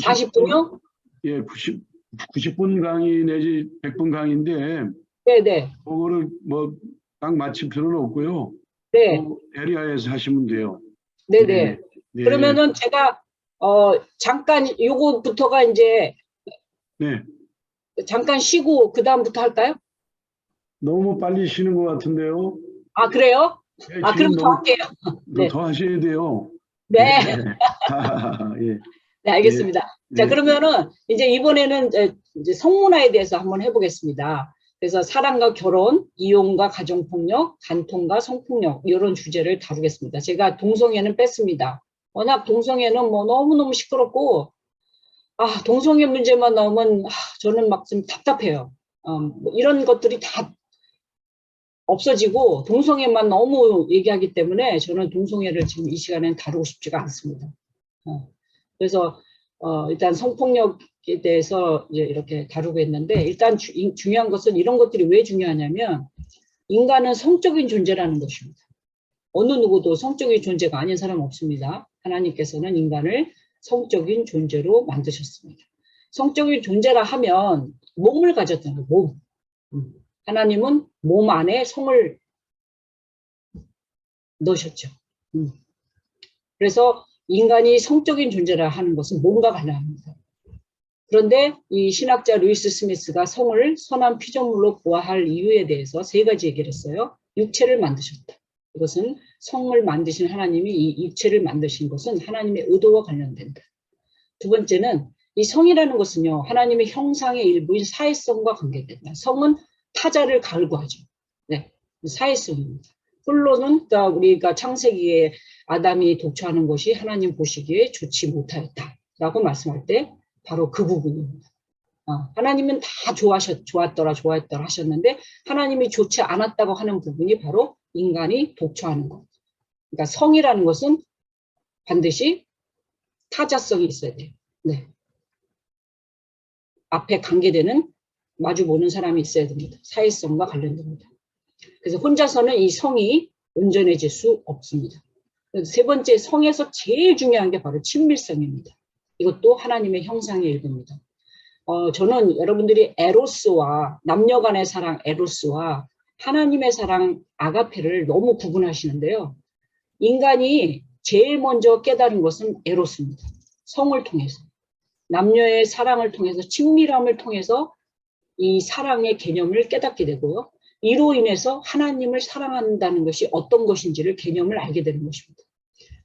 40분요? 예, 90분 강의 내지 100분 강의인데 네네. 그거를 뭐 딱 맞출 필요는 없고요. 네. 에리아에서 하시면 돼요. 네네. 네. 그러면은 제가 잠깐 요거부터가 이제 네. 잠깐 쉬고 그 다음부터 할까요? 너무 빨리 쉬는 것 같은데요. 아 그래요? 네, 아 그럼 지금 더 너무 할게요. 네. 더 하셔야 돼요. 네. 예. 네, 알겠습니다. 네. 자, 그러면은 이제 이번에는 이제 성문화에 대해서 한번 해보겠습니다. 그래서 사랑과 결혼, 이혼과 가정폭력, 간통과 성폭력 이런 주제를 다루겠습니다. 제가 동성애는 뺐습니다. 워낙 동성애는 뭐 너무너무 시끄럽고 동성애 문제만 나오면 저는 막 좀 답답해요. 뭐 이런 것들이 다 없어지고 동성애만 너무 얘기하기 때문에 저는 동성애를 지금 이 시간에는 다루고 싶지가 않습니다. 그래서 일단 성폭력에 대해서 이제 이렇게 다루고 있는데 일단 중요한 것은 이런 것들이 왜 중요하냐면 인간은 성적인 존재라는 것입니다. 어느 누구도 성적인 존재가 아닌 사람 없습니다. 하나님께서는 인간을 성적인 존재로 만드셨습니다. 성적인 존재라 하면 몸을 가졌잖아요. 몸. 하나님은 몸 안에 성을 넣으셨죠. 그래서 인간이 성적인 존재라 하는 것은 몸과 관련합니다. 그런데 이 신학자 루이스 스미스가 성을 선한 피조물로 보아할 이유에 대해서 세 가지 얘기를 했어요. 육체를 만드셨다. 이것은 성을 만드신 하나님이 이 육체를 만드신 것은 하나님의 의도와 관련된다. 두 번째는 이 성이라는 것은요, 하나님의 형상의 일부인 사회성과 관계된다. 성은 타자를 갈구하죠. 네, 사회성입니다. 홀로는 그러니까 우리가 창세기에 아담이 독초하는 것이 하나님 보시기에 좋지 못하였다라고 말씀할 때 바로 그 부분입니다. 하나님은 다 좋았더라 하셨는데 하나님이 좋지 않았다고 하는 부분이 바로 인간이 독초하는 것. 그러니까 성이라는 것은 반드시 타자성이 있어야 돼요. 네. 앞에 관계되는 마주보는 사람이 있어야 됩니다. 사회성과 관련됩니다. 그래서 혼자서는 이 성이 온전해질 수 없습니다. 세 번째, 성에서 제일 중요한 게 바로 친밀성입니다. 이것도 하나님의 형상의 일부입니다. 저는 여러분들이 에로스와 남녀 간의 사랑 에로스와 하나님의 사랑 아가페를 너무 구분하시는데요. 인간이 제일 먼저 깨달은 것은 에로스입니다. 성을 통해서. 남녀의 사랑을 통해서 친밀함을 통해서 이 사랑의 개념을 깨닫게 되고요. 이로 인해서 하나님을 사랑한다는 것이 어떤 것인지를 개념을 알게 되는 것입니다.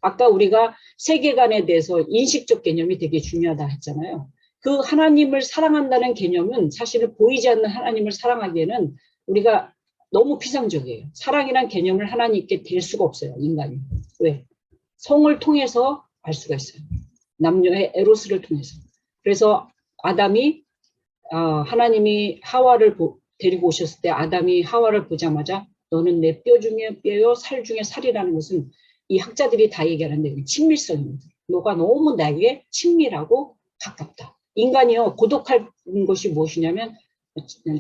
아까 우리가 세계관에 대해서 인식적 개념이 되게 중요하다 했잖아요. 그 하나님을 사랑한다는 개념은 사실은 보이지 않는 하나님을 사랑하기에는 우리가 너무 피상적이에요. 사랑이란 개념을 하나님께 댈 수가 없어요. 인간이. 왜? 성을 통해서 알 수가 있어요. 남녀의 에로스를 통해서. 그래서 아담이 하나님이 하와를 데리고 오셨을 때 아담이 하와를 보자마자 너는 내 뼈 중에 뼈요 살 중에 살이라는 것은 이 학자들이 다 얘기하는데 친밀성입니다. 너가 너무 나에게 친밀하고 가깝다. 인간이요 고독할 것이 무엇이냐면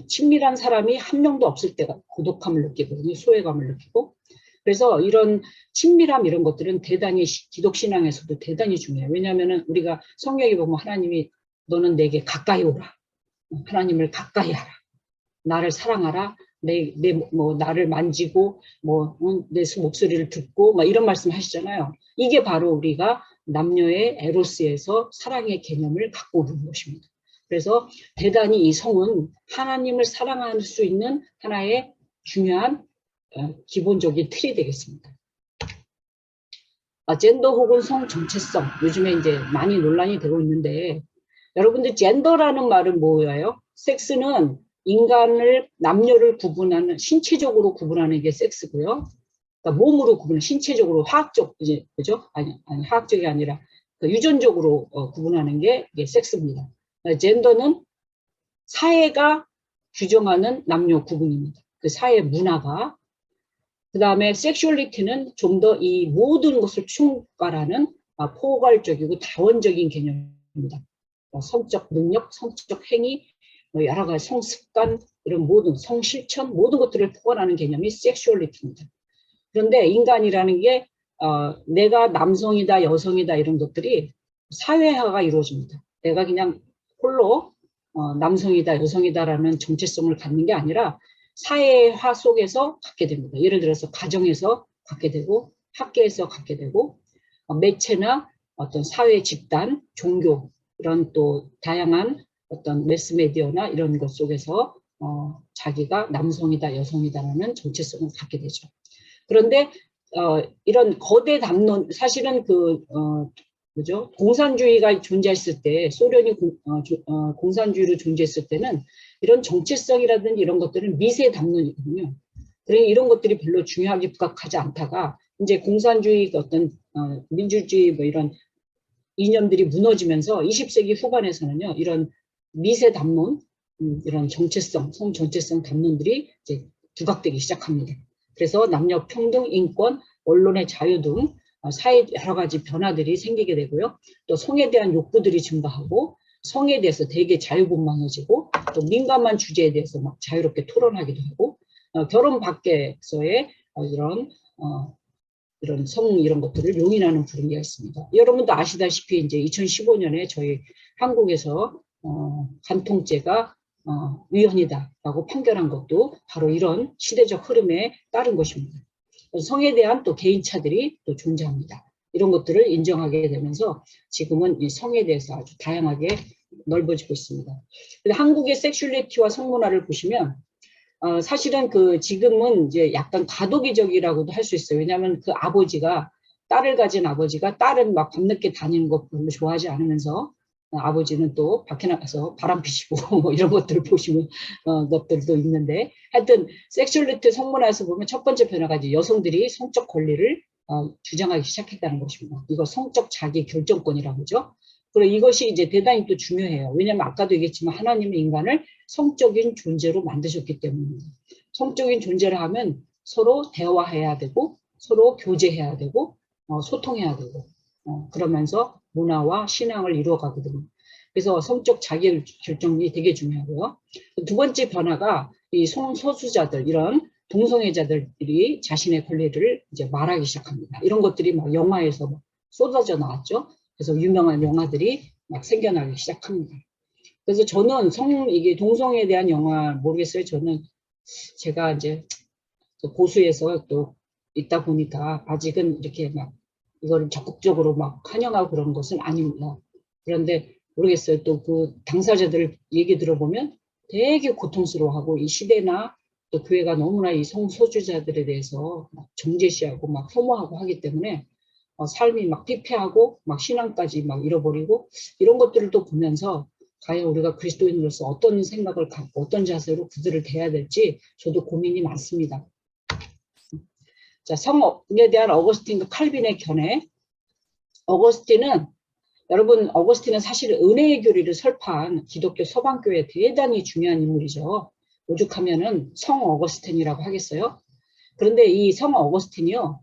친밀한 사람이 한 명도 없을 때가 고독함을 느끼거든요. 소외감을 느끼고. 그래서 이런 친밀함 이런 것들은 대단히 기독신앙에서도 대단히 중요해요. 왜냐하면 우리가 성경에 보면 하나님이 너는 내게 가까이 오라. 하나님을 가까이 하라. 나를 사랑하라. 나를 만지고, 내 목소리를 듣고, 이런 말씀 하시잖아요. 이게 바로 우리가 남녀의 에로스에서 사랑의 개념을 갖고 오는 것입니다. 그래서 대단히 이 성은 하나님을 사랑할 수 있는 하나의 중요한 기본적인 틀이 되겠습니다. 젠더 혹은 성 정체성. 요즘에 이제 많이 논란이 되고 있는데, 여러분들 젠더라는 말은 뭐예요? 섹스는 인간을 남녀를 구분하는 신체적으로 구분하는 게 섹스고요. 그러니까 몸으로 구분, 신체적으로 화학적 이제 그죠? 아니 화학적이 아니라 유전적으로 구분하는 게 이게 섹스입니다. 젠더는 사회가 규정하는 남녀 구분입니다. 그 사회 문화가. 그 다음에 섹슈얼리티는 좀 더 이 모든 것을 총괄하는 포괄적이고 다원적인 개념입니다. 성적 능력, 성적 행위, 여러 가지 성습관, 이런 모든 성실천, 모든 것들을 포괄하는 개념이 섹슈얼리티입니다. 그런데 인간이라는 게 내가 남성이다, 여성이다 이런 것들이 사회화가 이루어집니다. 내가 그냥 홀로 남성이다, 여성이다라는 정체성을 갖는 게 아니라 사회화 속에서 갖게 됩니다. 예를 들어서 가정에서 갖게 되고 학교에서 갖게 되고 매체나 어떤 사회 집단, 종교 이런 또 다양한 어떤 매스메디어나 이런 것 속에서 자기가 남성이다, 여성이다라는 정체성을 갖게 되죠. 그런데 이런 거대 담론, 사실은 공산주의가 존재했을 때, 소련이 공산주의로 존재했을 때는 이런 정체성이라든지 이런 것들은 미세 담론이거든요. 그러니 이런 것들이 별로 중요하게 부각하지 않다가 이제 공산주의 어떤 민주주의 이런 이념들이 무너지면서 20세기 후반에서는요, 이런 미세 담론, 이런 정체성, 성 정체성 담론들이 이제 부각되기 시작합니다. 그래서 남녀 평등, 인권, 언론의 자유 등 사회 여러 가지 변화들이 생기게 되고요. 또 성에 대한 욕구들이 증가하고 성에 대해서 되게 자유분방해지고 또 민감한 주제에 대해서 막 자유롭게 토론하기도 하고 결혼 밖에서의 이런 이런 성 이런 것들을 용인하는 분위기가 있습니다. 여러분도 아시다시피 이제 2015년에 저희 한국에서 간통죄가 위헌이다라고 판결한 것도 바로 이런 시대적 흐름에 따른 것입니다. 성에 대한 또 개인차들이 또 존재합니다. 이런 것들을 인정하게 되면서 지금은 이 성에 대해서 아주 다양하게 넓어지고 있습니다. 한국의 섹슈얼리티와 성문화를 보시면 사실은 지금은 이제 약간 과도기적이라고도 할 수 있어요. 왜냐하면 그 아버지가 딸을 가진 아버지가 딸은 막 밤늦게 다니는 것 별로 좋아하지 않으면서 아버지는 또 밖에 나가서 바람 피시고 뭐 이런 것들을 보시면 것들도 있는데 하여튼 섹슈얼리티 성문화에서 보면 첫 번째 변화가 이제 여성들이 성적 권리를 주장하기 시작했다는 것입니다. 이거 성적 자기 결정권이라고 하죠. 그리고 이것이 이제 대단히 또 중요해요. 왜냐하면 아까도 얘기했지만 하나님은 인간을 성적인 존재로 만드셨기 때문입니다. 성적인 존재를 하면 서로 대화해야 되고 서로 교제해야 되고 소통해야 되고 그러면서 문화와 신앙을 이루어가거든요. 그래서 성적 자기결정이 되게 중요하고요. 두 번째 변화가 이 성소수자들 이런 동성애자들이 자신의 권리를 이제 말하기 시작합니다. 이런 것들이 막 영화에서 막 쏟아져 나왔죠. 그래서 유명한 영화들이 막 생겨나기 시작합니다. 그래서 저는 이게 동성애에 대한 영화 모르겠어요. 저는 제가 이제 보수에서 또 있다 보니까 아직은 이렇게 막 이거를 적극적으로 막 환영하고 그런 것은 아닙니다. 그런데 모르겠어요. 또 그 당사자들 얘기 들어보면 되게 고통스러워하고 이 시대나 또 교회가 너무나 이 성소수자들에 대해서 막 정죄시하고 막 혐오하고 하기 때문에 삶이 막 피폐하고 막 신앙까지 막 잃어버리고 이런 것들을 또 보면서 과연 우리가 그리스도인으로서 어떤 생각을 갖고 어떤 자세로 그들을 대해야 될지 저도 고민이 많습니다. 자, 성에 대한 어거스틴과 칼빈의 견해. 어거스틴은 사실 은혜의 교리를 설파한 기독교 서방교회의 대단히 중요한 인물이죠. 오죽하면은 성 어거스틴이라고 하겠어요. 그런데 이 성 어거스틴이요,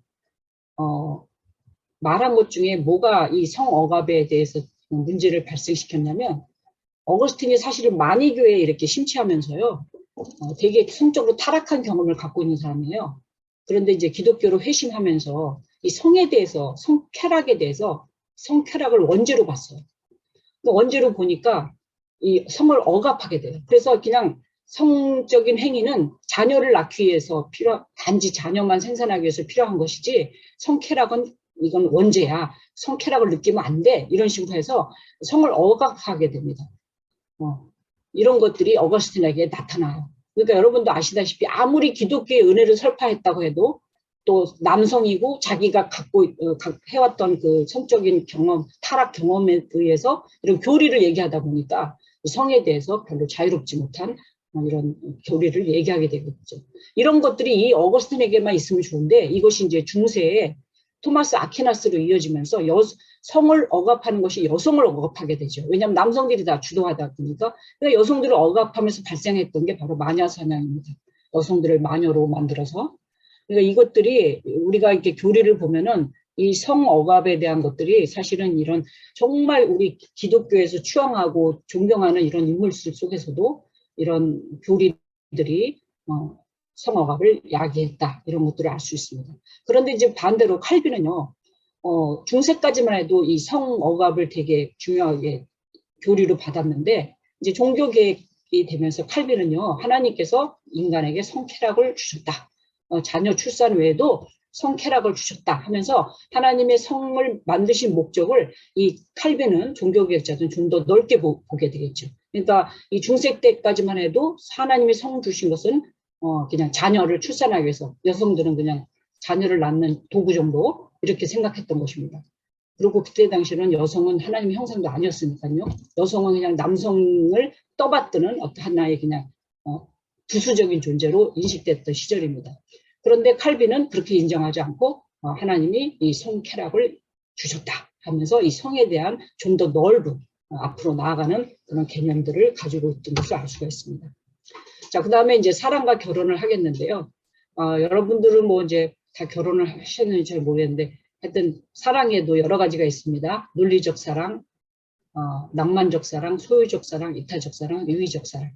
말한 것 중에 뭐가 이 성억압에 대해서 문제를 발생시켰냐면 어거스틴이 사실은 마니교회에 이렇게 심취하면서요, 되게 성적으로 타락한 경험을 갖고 있는 사람이에요. 그런데 이제 기독교로 회심하면서 이 성에 대해서, 성쾌락에 대해서 성쾌락을 원죄로 봤어요. 원죄로 보니까 이 성을 억압하게 돼요. 그래서 그냥 성적인 행위는 자녀를 낳기 위해서 단지 자녀만 생산하기 위해서 필요한 것이지 성쾌락은 이건 원죄야. 성쾌락을 느끼면 안 돼. 이런 식으로 해서 성을 억압하게 됩니다. 이런 것들이 어거스틴에게 나타나요. 그러니까 여러분도 아시다시피 아무리 기독교의 은혜를 설파했다고 해도 또 남성이고 자기가 해왔던 그 성적인 경험, 타락 경험에 의해서 이런 교리를 얘기하다 보니까 성에 대해서 별로 자유롭지 못한 이런 교리를 얘기하게 되겠죠. 이런 것들이 이 어거스틴에게만 있으면 좋은데 이것이 이제 중세에 토마스 아퀴나스로 이어지면서 성을 억압하는 것이 여성을 억압하게 되죠. 왜냐하면 남성들이 다 주도하다 보니까 그러니까 여성들을 억압하면서 발생했던 게 바로 마녀사냥입니다. 여성들을 마녀로 만들어서. 그러니까 이것들이 우리가 이렇게 교리를 보면은 이 성억압에 대한 것들이 사실은 이런 정말 우리 기독교에서 추앙하고 존경하는 이런 인물들 속에서도 이런 교리들이 성억압을 야기했다 이런 것들을 알 수 있습니다. 그런데 이제 반대로 칼빈은요, 중세까지만 해도 이 성억압을 되게 중요하게 교리로 받았는데 이제 종교개혁이 되면서 칼빈은요, 하나님께서 인간에게 성쾌락을 주셨다. 자녀 출산 외에도 성쾌락을 주셨다 하면서 하나님의 성을 만드신 목적을 이 칼빈은 종교개혁자들은 좀 더 넓게 보게 되겠죠. 그러니까 이 중세 때까지만 해도 하나님이 성 주신 것은 그냥 자녀를 출산하기 위해서 여성들은 그냥 자녀를 낳는 도구 정도 이렇게 생각했던 것입니다. 그리고 그때 당시에는 여성은 하나님의 형상도 아니었으니까요. 여성은 그냥 남성을 떠받드는 어떤 하나의 그냥 부수적인 존재로 인식됐던 시절입니다. 그런데 칼빈은 그렇게 인정하지 않고 하나님이 이 성쾌락을 주셨다 하면서 이 성에 대한 좀 더 넓은 앞으로 나아가는 그런 개념들을 가지고 있던 것을 알 수가 있습니다. 자, 그 다음에 이제 사랑과 결혼을 하겠는데요. 여러분들은 뭐 이제 다 결혼을 하셨는지 잘 모르겠는데 하여튼 사랑에도 여러 가지가 있습니다. 논리적 사랑, 낭만적 사랑, 소유적 사랑, 이타적 사랑, 유의적 사랑.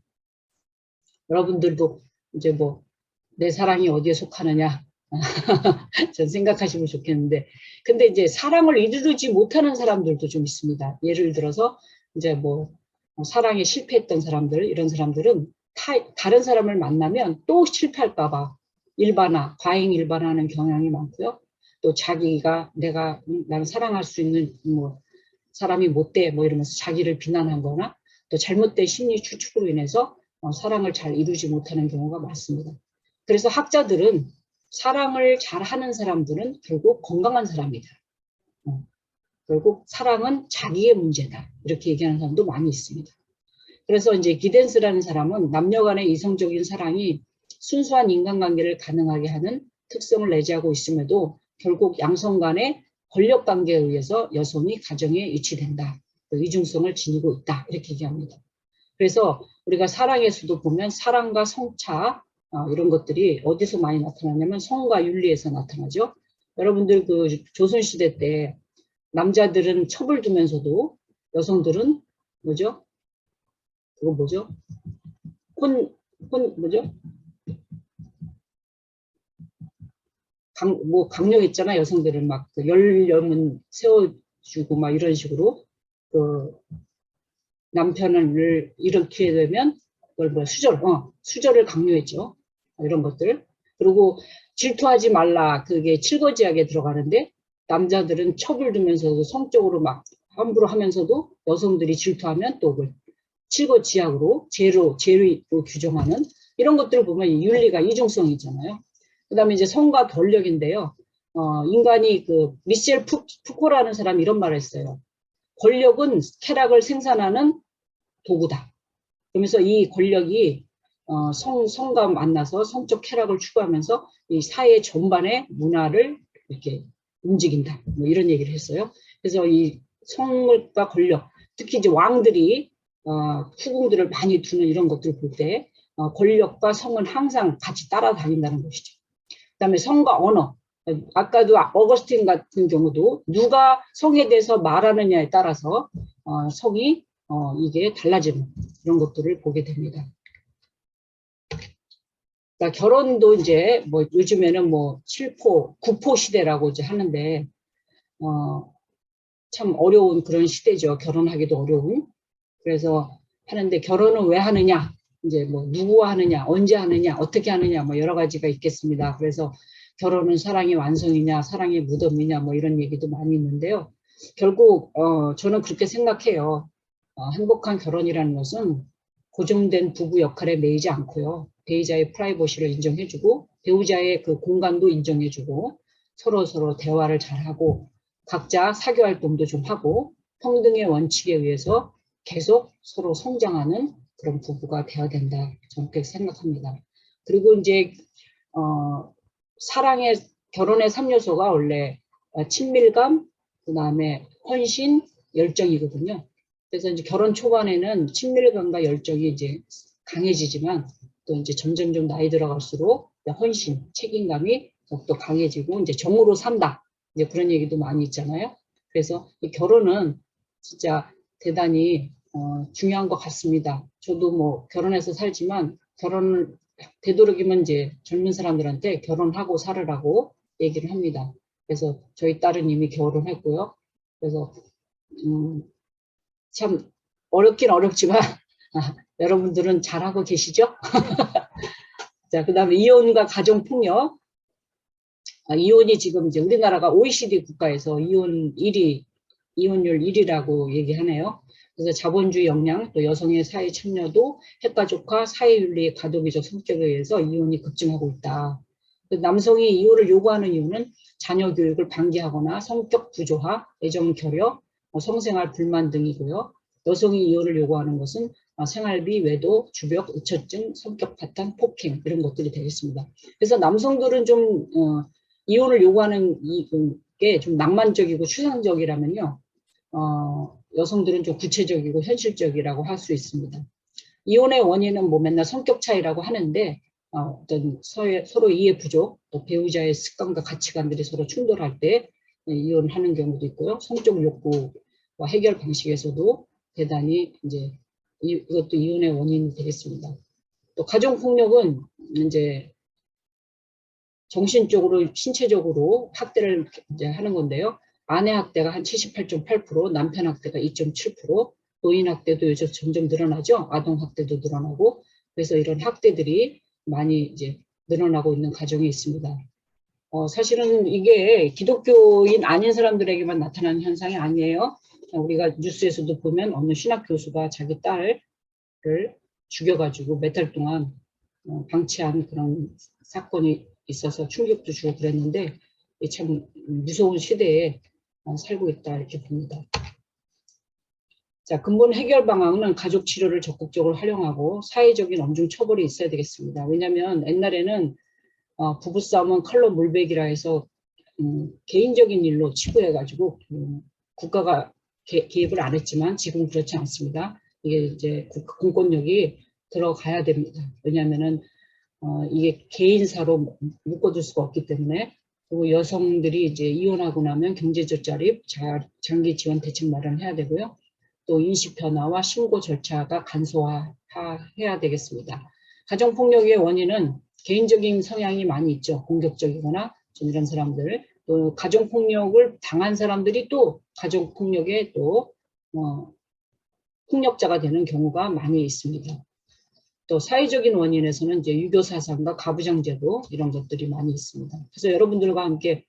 여러분들도 이제 뭐 내 사랑이 어디에 속하느냐, 전 생각하시면 좋겠는데, 근데 이제 사랑을 이루지 못하는 사람들도 좀 있습니다. 예를 들어서 이제 뭐 사랑에 실패했던 사람들, 이런 사람들은 다른 사람을 만나면 또 실패할까 봐 일반화, 과잉 일반화하는 경향이 많고요. 또 자기가 나를 사랑할 수 있는 뭐 사람이 못 돼 뭐 이러면서 자기를 비난한 거나 또 잘못된 심리 추측으로 인해서 사랑을 잘 이루지 못하는 경우가 많습니다. 그래서 학자들은 사랑을 잘하는 사람들은 결국 건강한 사람이다. 결국 사랑은 자기의 문제다. 이렇게 얘기하는 사람도 많이 있습니다. 그래서 이제 기덴스라는 사람은 남녀 간의 이성적인 사랑이 순수한 인간관계를 가능하게 하는 특성을 내재하고 있음에도 결국 양성 간의 권력 관계에 의해서 여성이 가정에 위치된다. 이중성을 지니고 있다. 이렇게 얘기합니다. 그래서 우리가 사랑에서도 보면 사랑과 성차 이런 것들이 어디서 많이 나타나냐면 성과 윤리에서 나타나죠. 여러분들 그 조선시대 때 남자들은 첩을 두면서도 여성들은 뭐죠? 그거 뭐죠? 뭐죠? 강요했잖아. 여성들은 막 열려면 세워주고 막 이런 식으로 그 남편을 이렇게 되면 그걸 수절을 강요했죠. 이런 것들. 그리고 질투하지 말라. 그게 칠거지약에 들어가는데 남자들은 첩을 두면서도 성적으로 막 함부로 하면서도 여성들이 질투하면 또 그걸 칠거지약으로 죄로 규정하는 이런 것들을 보면 윤리가 이중성이 있잖아요. 그다음에 이제 성과 권력인데요. 인간이 그 미셸 푸코라는 사람이 이런 말을 했어요. 권력은 쾌락을 생산하는 도구다. 그러면서 이 권력이 성과 만나서 성적 쾌락을 추구하면서 이 사회 전반의 문화를 이렇게 움직인다. 뭐 이런 얘기를 했어요. 그래서 이 성과 권력, 특히 이제 왕들이 후궁들을 많이 두는 이런 것들을 볼 때 권력과 성은 항상 같이 따라다닌다는 것이죠. 그다음에 성과 언어. 아까도 어거스틴 같은 경우도 누가 성에 대해서 말하느냐에 따라서 성이 이게 달라지는 그런 것들을 보게 됩니다. 그러니까 결혼도 이제 뭐 요즘에는 뭐 7포, 9포 시대라고 이제 하는데 참 어려운 그런 시대죠. 결혼하기도 어려운. 그래서 하는데 결혼은 왜 하느냐? 이제 뭐 누구와 하느냐, 언제 하느냐, 어떻게 하느냐, 뭐 여러 가지가 있겠습니다. 그래서 결혼은 사랑의 완성이냐, 사랑의 무덤이냐, 뭐 이런 얘기도 많이 있는데요. 결국 저는 그렇게 생각해요. 행복한 결혼이라는 것은 고정된 부부 역할에 매이지 않고요. 배우자의 프라이버시를 인정해주고 배우자의 그 공간도 인정해주고 서로 대화를 잘하고 각자 사교 활동도 좀 하고 평등의 원칙에 의해서 계속 서로 성장하는 그런 부부가 되어야 된다. 저는 그렇게 생각합니다. 그리고 이제 사랑의 결혼의 3요소가 원래 친밀감, 그다음에 헌신, 열정이거든요. 그래서 이제 결혼 초반에는 친밀감과 열정이 이제 강해지지만 또 이제 점점 나이 들어갈수록 헌신, 책임감이 더욱더 강해지고 이제 정으로 산다. 이제 그런 얘기도 많이 있잖아요. 그래서 이 결혼은 진짜 대단히 중요한 것 같습니다. 저도 뭐 결혼해서 살지만 결혼을 되도록이면 이제 젊은 사람들한테 결혼하고 살으라고 얘기를 합니다. 그래서 저희 딸은 이미 결혼했고요. 그래서 참 어렵긴 어렵지만 여러분들은 잘하고 계시죠? 자, 그다음에 이혼과 가정폭력. 이혼이 지금 이제 우리나라가 OECD 국가에서 이혼율 1위라고 얘기하네요. 그래서 자본주의 역량, 또 여성의 사회 참여도, 핵가족화, 사회윤리의 가독이적 성격에 의해서 이혼이 급증하고 있다. 남성이 이혼을 요구하는 이유는 자녀 교육을 방기하거나 성격 부조화, 애정 결여, 성생활 불만 등이고요. 여성이 이혼을 요구하는 것은 생활비, 외도, 주벽, 의처증, 성격 파탄, 폭행 이런 것들이 되겠습니다. 그래서 남성들은 좀 이혼을 요구하는 게 좀 낭만적이고 추상적이라면요. 여성들은 좀 구체적이고 현실적이라고 할 수 있습니다. 이혼의 원인은 뭐 맨날 성격 차이라고 하는데 어떤 서로 이해 부족, 또 배우자의 습관과 가치관들이 서로 충돌할 때 이혼하는 경우도 있고요. 성적 욕구와 해결 방식에서도 대단히 이제 이것도 이혼의 원인이 되겠습니다. 또 가정폭력은 이제 정신적으로, 신체적으로 학대를 이제 하는 건데요. 아내 학대가 한 78.8%, 남편 학대가 2.7%, 노인 학대도 요즘 점점 늘어나죠. 아동 학대도 늘어나고, 그래서 이런 학대들이 많이 이제 늘어나고 있는 가정이 있습니다. 사실은 이게 기독교인 아닌 사람들에게만 나타나는 현상이 아니에요. 우리가 뉴스에서도 보면 어느 신학 교수가 자기 딸을 죽여가지고 몇 달 동안 방치한 그런 사건이 있어서 충격도 주고 그랬는데, 참 무서운 시대에 살고 있다 이렇게 봅니다. 자, 근본 해결 방안은 가족 치료를 적극적으로 활용하고 사회적인 엄중 처벌이 있어야 되겠습니다. 왜냐하면 옛날에는 부부싸움은 칼로 물베기라 해서 개인적인 일로 치부해가지고 국가가 개입을 안 했지만 지금 그렇지 않습니다. 이게 이제 공권력이 들어가야 됩니다. 왜냐하면은 이게 개인사로 묶어둘 수가 없기 때문에. 그리고 여성들이 이제 이혼하고 나면 경제적 자립, 장기 지원 대책 마련해야 되고요. 또 인식 변화와 신고 절차가 간소화해야 되겠습니다. 가정폭력의 원인은 개인적인 성향이 많이 있죠. 공격적이거나 좀 이런 사람들. 또 가정폭력을 당한 사람들이 또 가정폭력의 또 폭력자가 되는 경우가 많이 있습니다. 또 사회적인 원인에서는 이제 유교 사상과 가부장제도 이런 것들이 많이 있습니다. 그래서 여러분들과 함께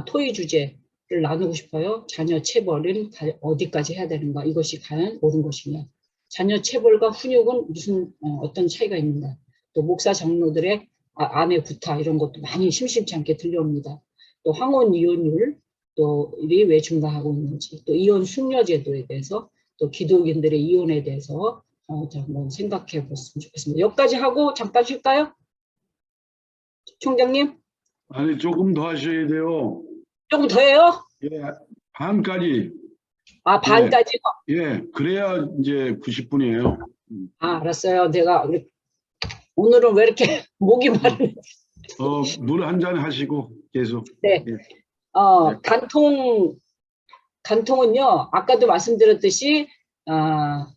토의 주제를 나누고 싶어요. 자녀 체벌은 어디까지 해야 되는가? 이것이 과연 옳은 것이냐? 자녀 체벌과 훈육은 무슨 어떤 차이가 있는가? 또 목사 장로들의 아내 구타 이런 것도 많이 심심치 않게 들려옵니다. 또 황혼 이혼율 또 이게 왜 증가하고 있는지, 또 이혼 숙려 제도에 대해서, 또 기독인들의 이혼에 대해서 한번 생각해 봤으면 좋겠습니다. 여기까지 하고 잠깐 쉴까요? 총장님? 아니, 조금 더 하셔야 돼요. 조금 더 해요? 예, 반까지. 아, 반까지요? 예, 그래야 이제 90분이에요. 알았어요. 제가 오늘은 왜 이렇게 목이 마르는지. 물 한 잔 하시고 계속. 네. 예. 간통은요, 아까도 말씀드렸듯이,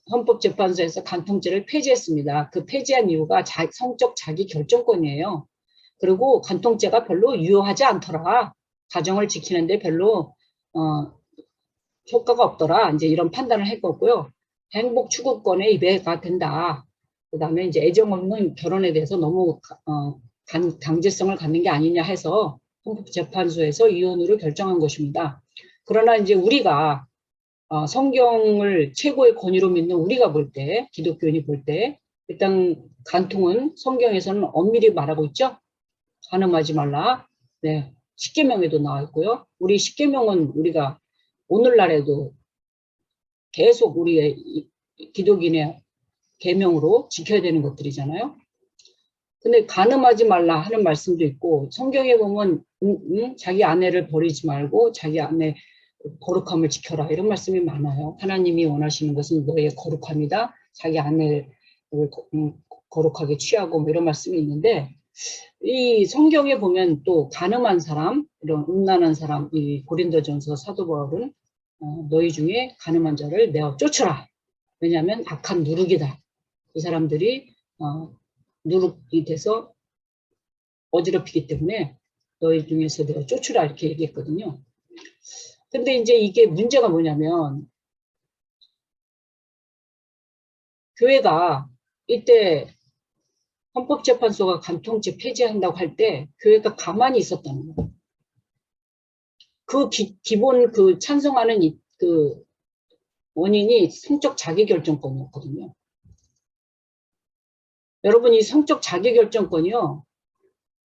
헌법재판소에서 간통죄를 폐지했습니다. 그 폐지한 이유가 성적 자기 결정권이에요. 그리고 간통죄가 별로 유효하지 않더라. 가정을 지키는데 별로, 효과가 없더라. 이제 이런 판단을 했거고요. 행복 추구권에 입에가 된다. 그 다음에 이제 애정 없는 결혼에 대해서 너무 강제성을 갖는 게 아니냐 해서 헌법재판소에서 이혼으로 결정한 것입니다. 그러나 이제 우리가 성경을 최고의 권위로 믿는 우리가 볼 때, 기독교인이 볼 때, 일단 간통은 성경에서는 엄밀히 말하고 있죠. 간음하지 말라. 네, 십계명에도 나와 있고요. 우리 십계명은 우리가 오늘날에도 계속 우리의 기독인의 계명으로 지켜야 되는 것들이잖아요. 근데 간음하지 말라 하는 말씀도 있고, 성경에 보면 자기 아내를 버리지 말고 자기 아내 거룩함을 지켜라 이런 말씀이 많아요. 하나님이 원하시는 것은 너의 거룩함이다. 자기 아내를 거룩하게 취하고 뭐 이런 말씀이 있는데, 이 성경에 보면 또 간음한 사람, 이런 음란한 사람, 이 고린도전서 사도 바울은 너희 중에 간음한 자를 내어 쫓으라. 왜냐하면 악한 누룩이다. 이 사람들이 누룩이 돼서 어지럽히기 때문에 너희 중에서 내가 쫓으라 이렇게 얘기했거든요. 근데 이제 이게 문제가 뭐냐면, 교회가 이때 헌법재판소가 간통죄 폐지한다고 할 때 교회가 가만히 있었다는 거예요. 그 기본 그 찬성하는 그 원인이 성적 자기결정권이었거든요. 여러분, 이 성적 자기결정권이요,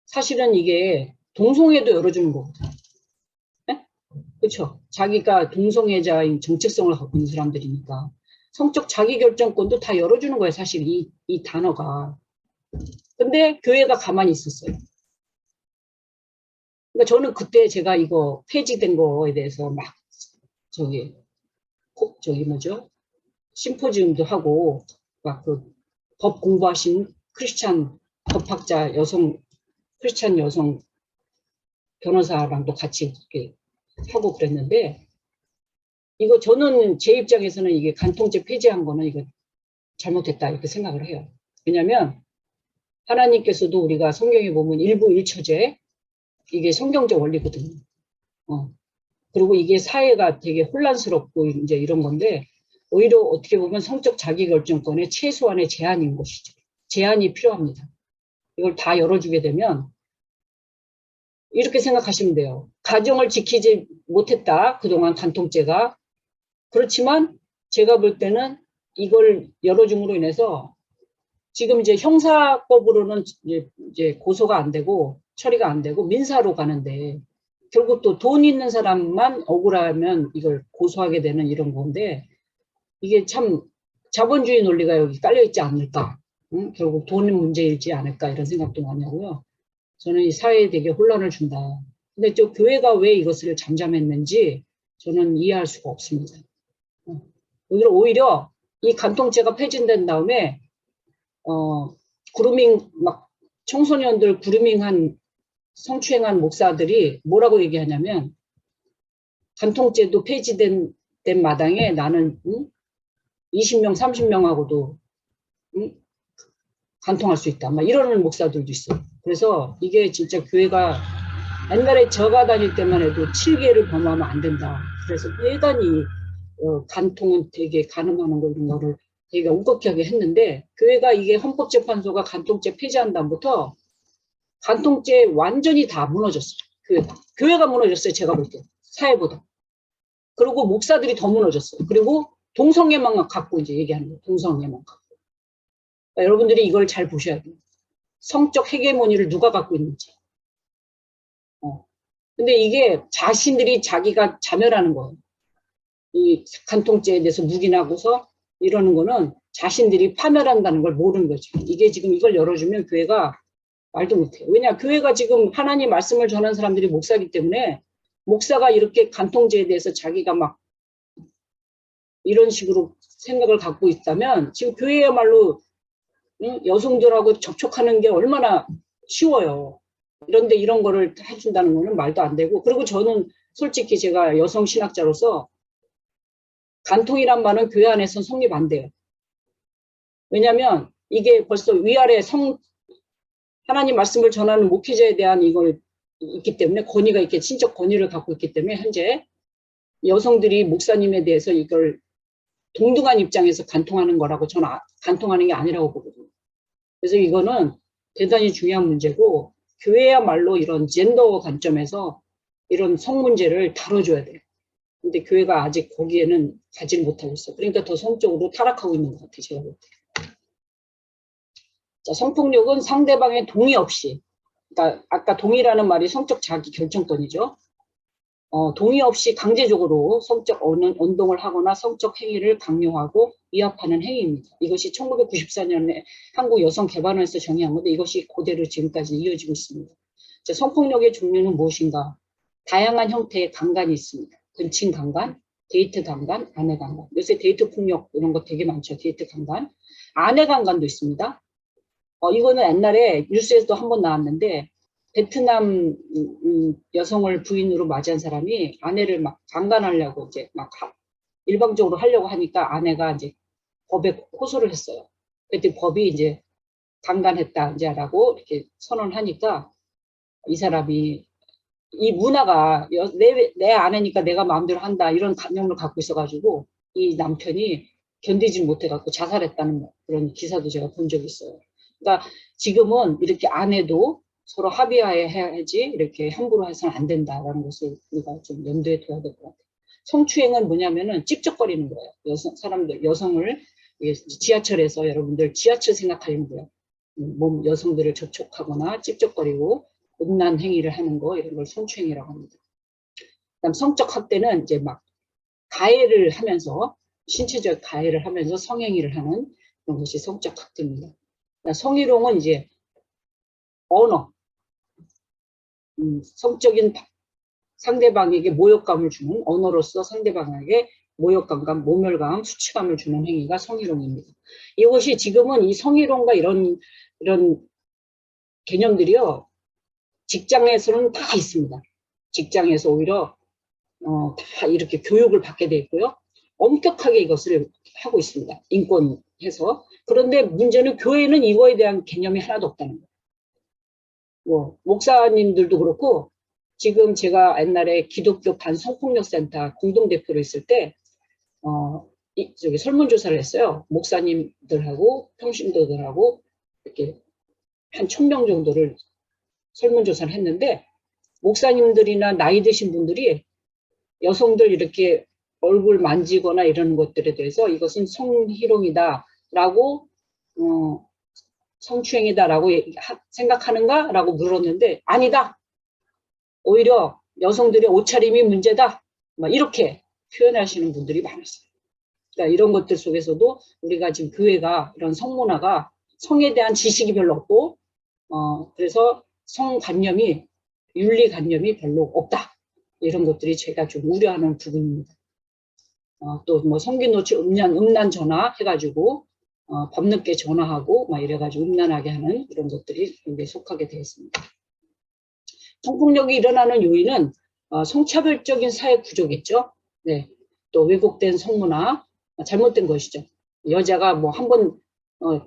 사실은 이게 동성애도 열어주는 거거든요. 네? 그렇죠? 자기가 동성애자인 정체성을 갖고 있는 사람들이니까 성적 자기결정권도 다 열어주는 거예요. 사실 이 단어가. 근데 교회가 가만히 있었어요. 그러니까 저는 그때 제가 이거 폐지된 거에 대해서 막 뭐죠? 심포지움도 하고 막 그 법 공부하신 크리스찬 법학자 여성, 크리스찬 여성 변호사랑도 같이 이렇게 하고 그랬는데, 이거 저는 제 입장에서는 이게 간통죄 폐지한 거는 이거 잘못했다 이렇게 생각을 해요. 왜냐하면 하나님께서도 우리가 성경에 보면 일부 일처제, 이게 성경적 원리거든요. 그리고 이게 사회가 되게 혼란스럽고 이제 이런 건데, 오히려 어떻게 보면 성적 자기결정권의 최소한의 제한인 것이죠. 제한이 필요합니다. 이걸 다 열어주게 되면 이렇게 생각하시면 돼요. 가정을 지키지 못했다. 그동안 간통죄가. 그렇지만 제가 볼 때는 이걸 열어줌으로 인해서 지금 이제 형사법으로는 이제 고소가 안 되고 처리가 안 되고 민사로 가는데 결국 또 돈 있는 사람만 억울하면 이걸 고소하게 되는 이런 건데 이게 참 자본주의 논리가 여기 깔려 있지 않을까. 응? 결국 돈 문제이지 않을까 이런 생각도 많이 하고요. 저는 이 사회에 되게 혼란을 준다. 근데 저 교회가 왜 이것을 잠잠했는지 저는 이해할 수가 없습니다. 오히려 이 간통죄가 폐지된 다음에 그루밍 막 청소년들 그루밍한 성추행한 목사들이 뭐라고 얘기하냐면 간통죄도 폐지된 마당에 나는 20명 30명하고도 간통할 수 있다. 막 이러는 목사들도 있어요. 그래서 이게 진짜 교회가 옛날에 저가 다닐 때만 해도 7계를 범하면 안 된다. 그래서 대단히 간통은 되게 가늠하는 거 이런 거를 되게 엄격하게 했는데 교회가 이게 헌법재판소가 간통죄 폐지한 다음부터 간통죄 완전히 다 무너졌어요. 교회가 무너졌어요. 제가 볼 때. 사회보다. 그리고 목사들이 더 무너졌어요. 그리고 동성애만 갖고 이제 얘기하는 거예요. 동성애만 갖고. 그러니까 여러분들이 이걸 잘 보셔야 돼요. 성적 헤게모니를 누가 갖고 있는지. 근데 이게 자신들이 자기가 자멸하는 거예요. 이 간통죄에 대해서 묵인하고서 이러는 거는 자신들이 파멸한다는 걸 모르는 거죠. 이게 지금 이걸 열어주면 교회가 말도 못해요. 왜냐, 교회가 지금 하나님 말씀을 전하는 사람들이 목사이기 때문에 목사가 이렇게 간통죄에 대해서 자기가 막 이런 식으로 생각을 갖고 있다면 지금 교회야말로 여성들하고 접촉하는 게 얼마나 쉬워요. 그런데 이런 거를 해준다는 거는 말도 안 되고, 그리고 저는 솔직히 제가 여성 신학자로서 간통이란 말은 교회 안에서 성립 안 돼요. 왜냐하면 이게 벌써 위아래 하나님 말씀을 전하는 목회자에 대한 이걸 있기 때문에 권위가 있게 신적 권위를 갖고 있기 때문에 현재 여성들이 목사님에 대해서 이걸 동등한 입장에서 간통하는 거라고 저는 간통하는 게 아니라고 보거든요. 그래서 이거는 대단히 중요한 문제고 교회야말로 이런 젠더 관점에서 이런 성 문제를 다뤄줘야 돼요. 근데 교회가 아직 거기에는 가지를 못하고 있어요. 그러니까 더 성적으로 타락하고 있는 것 같아요. 제가 볼 때. 자, 성폭력은 상대방의 동의 없이, 그러니까 아까 동의라는 말이 성적 자기 결정권이죠. 동의 없이 강제적으로 성적 언동을 하거나 성적 행위를 강요하고 위압하는 행위입니다. 이것이 1994년에 한국 여성개발원에서 정의한 건데 이것이 그대로 지금까지 이어지고 있습니다. 자, 성폭력의 종류는 무엇인가? 다양한 형태의 강간이 있습니다. 근친 강간, 데이트 강간, 아내 강간. 요새 데이트 폭력 이런 거 되게 많죠. 데이트 강간. 아내 강간도 있습니다. 이거는 옛날에 뉴스에서도 한번 나왔는데 베트남 여성을 부인으로 맞이한 사람이 아내를 막 강간하려고 이제 막 일방적으로 하려고 하니까 아내가 이제 법에 호소를 했어요. 그때 법이 이제 강간했다 이제라고 이렇게 선언하니까 이 사람이 이 문화가 내 아내니까 내가 마음대로 한다 이런 관념을 갖고 있어가지고 이 남편이 견디지 못해갖고 자살했다는 그런 기사도 제가 본 적이 있어요. 그러니까 지금은 이렇게 아내도 서로 합의해야지 이렇게 함부로 해서는 안 된다라는 것을 우리가 좀 염두에 둬야 될 것 같아요. 성추행은 뭐냐면은 찝쩍거리는 거예요. 여성을 지하철에서 여러분들 지하철 생각하시면 돼요. 여성들을 접촉하거나 찝쩍거리고 음란 행위를 하는 거 이런 걸 성추행이라고 합니다. 그다음 성적 학대는 이제 막 가해를 하면서 신체적 가해를 하면서 성행위를 하는 그런 것이 성적 학대입니다. 성희롱은 이제 언어, 성적인 상대방에게 모욕감을 주는 언어로서 상대방에게 모욕감과 모멸감, 수치감을 주는 행위가 성희롱입니다. 이것이 지금은 이 성희롱과 이런 개념들이요 직장에서는 다 있습니다. 직장에서 오히려 다 이렇게 교육을 받게 돼 있고요. 엄격하게 이것을 하고 있습니다. 인권해서. 그런데 문제는 교회는 이거에 대한 개념이 하나도 없다는 거예요. 목사님들도 그렇고 지금 제가 옛날에 기독교 반성폭력센터 공동대표로 있을 때, 저기 설문조사를 했어요. 목사님들하고 평신도들하고 이렇게 한 1000명 정도를 설문조사를 했는데, 목사님들이나 나이 드신 분들이 여성들 이렇게 얼굴 만지거나 이런 것들에 대해서 이것은 성희롱이다라고, 성추행이다라고 생각하는가? 라고 물었는데, 아니다. 오히려 여성들의 옷차림이 문제다. 막 이렇게 표현하시는 분들이 많았어요. 그러니까 이런 것들 속에서도 우리가 지금 교회가 이런 성문화가 성에 대한 지식이 별로 없고, 그래서 성관념이, 윤리관념이 별로 없다. 이런 것들이 제가 좀 우려하는 부분입니다. 또 뭐 성기노출 음란 전화 해가지고, 밤늦게 전화하고 막 이래가지고 음란하게 하는 이런 것들이 여기에 속하게 되었습니다. 성폭력이 일어나는 요인은 성차별적인 사회 구조겠죠. 네. 또 왜곡된 성문화, 잘못된 것이죠. 여자가 뭐 한번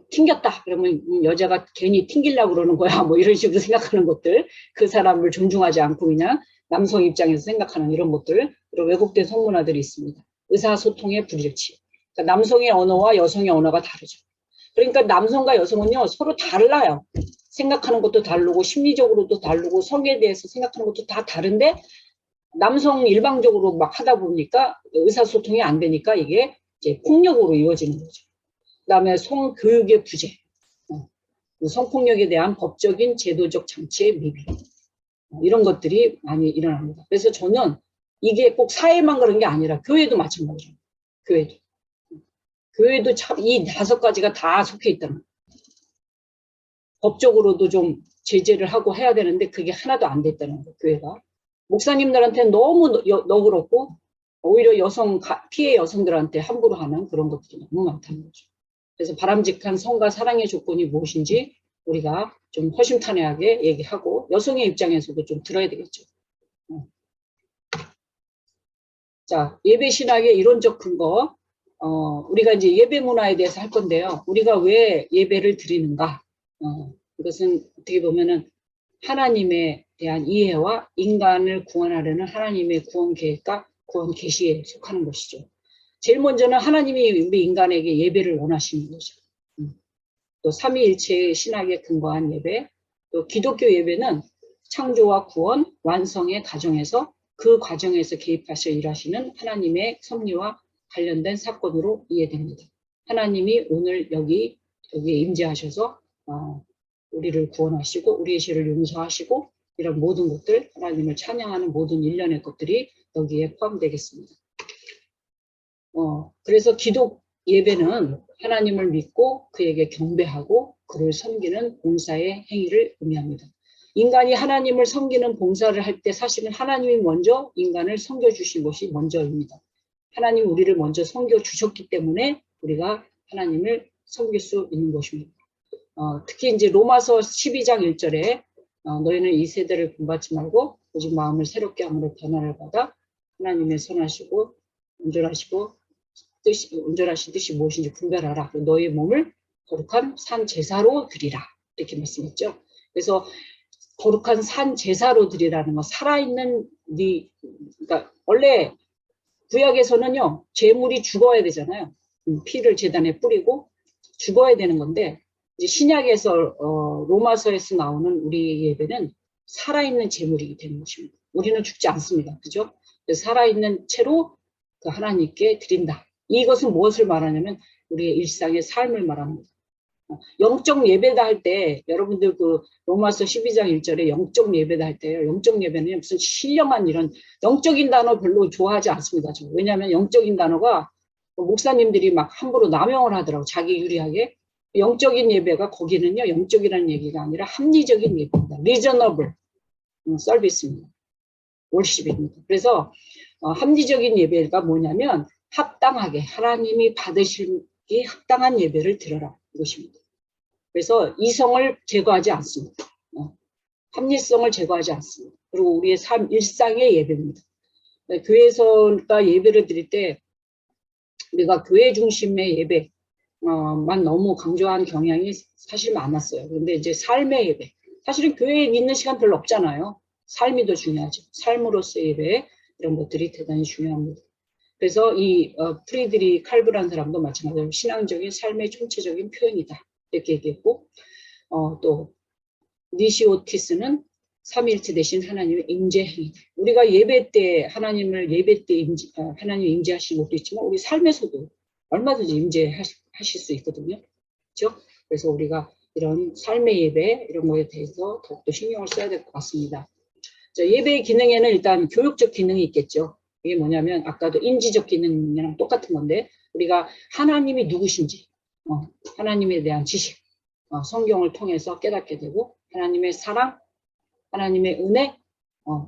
튕겼다 그러면 여자가 괜히 튕기려고 그러는 거야 뭐 이런 식으로 생각하는 것들, 그 사람을 존중하지 않고 그냥 남성 입장에서 생각하는 이런 것들, 그리고 왜곡된 성문화들이 있습니다. 의사소통의 불일치. 그러니까 남성의 언어와 여성의 언어가 다르죠. 그러니까 남성과 여성은요 서로 달라요. 생각하는 것도 다르고 심리적으로도 다르고 성에 대해서 생각하는 것도 다 다른데, 남성 일방적으로 막 하다 보니까 의사소통이 안 되니까 이게 이제 폭력으로 이어지는 거죠. 그다음에 성교육의 부재, 성폭력에 대한 법적인 제도적 장치의 미비, 이런 것들이 많이 일어납니다. 그래서 저는 이게 꼭 사회만 그런 게 아니라 교회도 마찬가지죠. 교회도 참 이 5가지가 다 속해 있다는 거예요. 법적으로도 좀 제재를 하고 해야 되는데 그게 하나도 안 됐다는 거예요. 교회가. 목사님들한테는 너무 너그럽고 오히려 피해 여성들한테 함부로 하는 그런 것들이 너무 많다는 거죠. 그래서 바람직한 성과 사랑의 조건이 무엇인지 우리가 좀 허심탄회하게 얘기하고 여성의 입장에서도 좀 들어야 되겠죠. 자, 예배 신학의 이론적 근거, 우리가 이제 예배 문화에 대해서 할 건데요. 우리가 왜 예배를 드리는가? 이것은 어떻게 보면은 하나님에 대한 이해와 인간을 구원하려는 하나님의 구원 계획과 구원 계시에 속하는 것이죠. 제일 먼저는 하나님이 우리 인간에게 예배를 원하시는 거죠. 또 삼위일체의 신학에 근거한 예배, 또 기독교 예배는 창조와 구원, 완성의 과정에서 그 과정에서 개입하셔 일하시는 하나님의 섭리와 관련된 사건으로 이해됩니다. 하나님이 오늘 여기에 임재하셔서 우리를 구원하시고 우리의 죄를 용서하시고 이런 모든 것들, 하나님을 찬양하는 모든 일련의 것들이 여기에 포함되겠습니다. 그래서 기독 예배는 하나님을 믿고 그에게 경배하고 그를 섬기는 봉사의 행위를 의미합니다. 인간이 하나님을 섬기는 봉사를 할 때 사실은 하나님이 먼저 인간을 섬겨주신 것이 먼저입니다. 하나님이 우리를 먼저 섬겨주셨기 때문에 우리가 하나님을 섬길 수 있는 것입니다. 특히 이제 로마서 12장 1절에 너희는 이 세대를 본받지 말고 오직 마음을 새롭게 함으로 변화를 받아 하나님의 선하시고 온전하신 뜻이 무엇인지 분별하라. 너희 몸을 거룩한 산 제사로 드리라. 이렇게 말씀했죠. 그래서 거룩한 산 제사로 드리라는 거, 살아있는 그러니까 원래 구약에서는요 제물이 죽어야 되잖아요. 피를 제단에 뿌리고 죽어야 되는 건데, 이제 신약에서 로마서에서 나오는 우리 예배는 살아있는 제물이기 되는 것입니다. 우리는 죽지 않습니다. 그죠? 살아있는 채로 그 하나님께 드린다. 이것은 무엇을 말하냐면 우리의 일상의 삶을 말합니다. 영적 예배다 할 때 여러분들 그 로마서 12장 1절에 영적 예배다 할 때요. 영적 예배는 무슨 신령한 이런 영적인 단어 별로 좋아하지 않습니다. 왜냐하면 영적인 단어가 목사님들이 막 함부로 남용을 하더라고, 자기 유리하게. 영적인 예배가 거기는요 영적이라는 얘기가 아니라 합리적인 예배입니다. reasonable 서비스입니다. 월십입니다. 그래서 합리적인 예배가 뭐냐면 합당하게 하나님이 받으시기 합당한 예배를 드려라, 이것입니다. 그래서 이성을 제거하지 않습니다. 합리성을 제거하지 않습니다. 그리고 우리의 일상의 예배입니다. 교회에서가 예배를 드릴 때 우리가 교회 중심의 예배 만 너무 강조한 경향이 사실 많았어요. 그런데 이제 삶의 예배, 사실은 교회에 있는 시간 별로 없잖아요. 삶이 더 중요하죠. 삶으로서의 예배, 이런 것들이 대단히 중요합니다. 그래서 이 프리드리 칼브라는 사람도 마찬가지로 신앙적인 삶의 총체적인 표현이다, 이렇게 얘기했고, 또 니시오티스는 삼위일체 대신 하나님의 임재 행위다. 우리가 예배 때 하나님을 예배 때 하나님 임재하시는 것도 있지만 우리 삶에서도 얼마든지 임재하실 수 있거든요. 그렇죠? 그래서 우리가 이런 삶의 예배 이런 거에 대해서 더욱더 신경을 써야 될 것 같습니다. 자, 예배의 기능에는 일단 교육적 기능이 있겠죠. 이게 뭐냐면 아까도 인지적 기능이랑 똑같은 건데 우리가 하나님이 누구신지 하나님에 대한 지식, 성경을 통해서 깨닫게 되고 하나님의 사랑, 하나님의 은혜,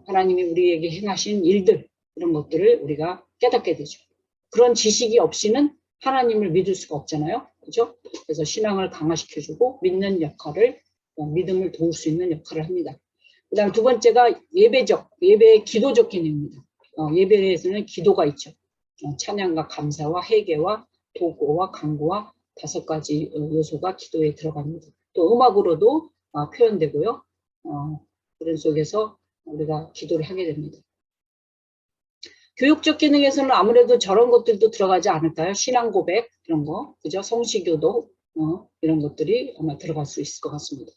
하나님이 우리에게 행하신 일들 이런 것들을 우리가 깨닫게 되죠. 그런 지식이 없이는 하나님을 믿을 수가 없잖아요. 그렇죠? 그래서 신앙을 강화시켜주고 믿는 역할을 믿음을 도울 수 있는 역할을 합니다. 그 다음 두 번째가 예배의 기도적 기능입니다. 예배에서는 기도가 있죠. 찬양과 감사와 회개와 도구와 간구와 5가지 요소가 기도에 들어갑니다. 또 음악으로도 표현되고요. 그런 속에서 우리가 기도를 하게 됩니다. 교육적 기능에서는 아무래도 저런 것들도 들어가지 않을까요? 신앙 고백 이런 거, 그죠? 성시교도 이런 것들이 아마 들어갈 수 있을 것 같습니다.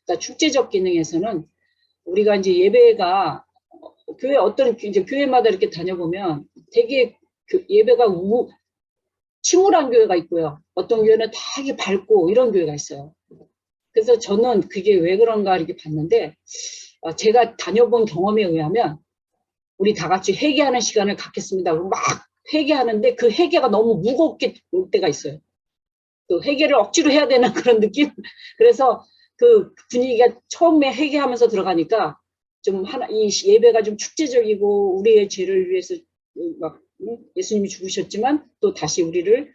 그러니까 축제적 기능에서는 우리가 이제 예배가 교회 이제 교회마다 이렇게 다녀보면 되게 예배가 침울한 교회가 있고요. 어떤 교회는 되게 밝고 이런 교회가 있어요. 그래서 저는 그게 왜 그런가 이렇게 봤는데 제가 다녀본 경험에 의하면 우리 다 같이 회개하는 시간을 갖겠습니다. 막 회개하는데 그 회개가 너무 무겁게 올 때가 있어요. 그 회개를 억지로 해야 되는 그런 느낌? 그래서 그 분위기가 처음에 회개하면서 들어가니까 좀 이 예배가 좀 축제적이고 우리의 죄를 위해서 막 예수님이 죽으셨지만 또 다시 우리를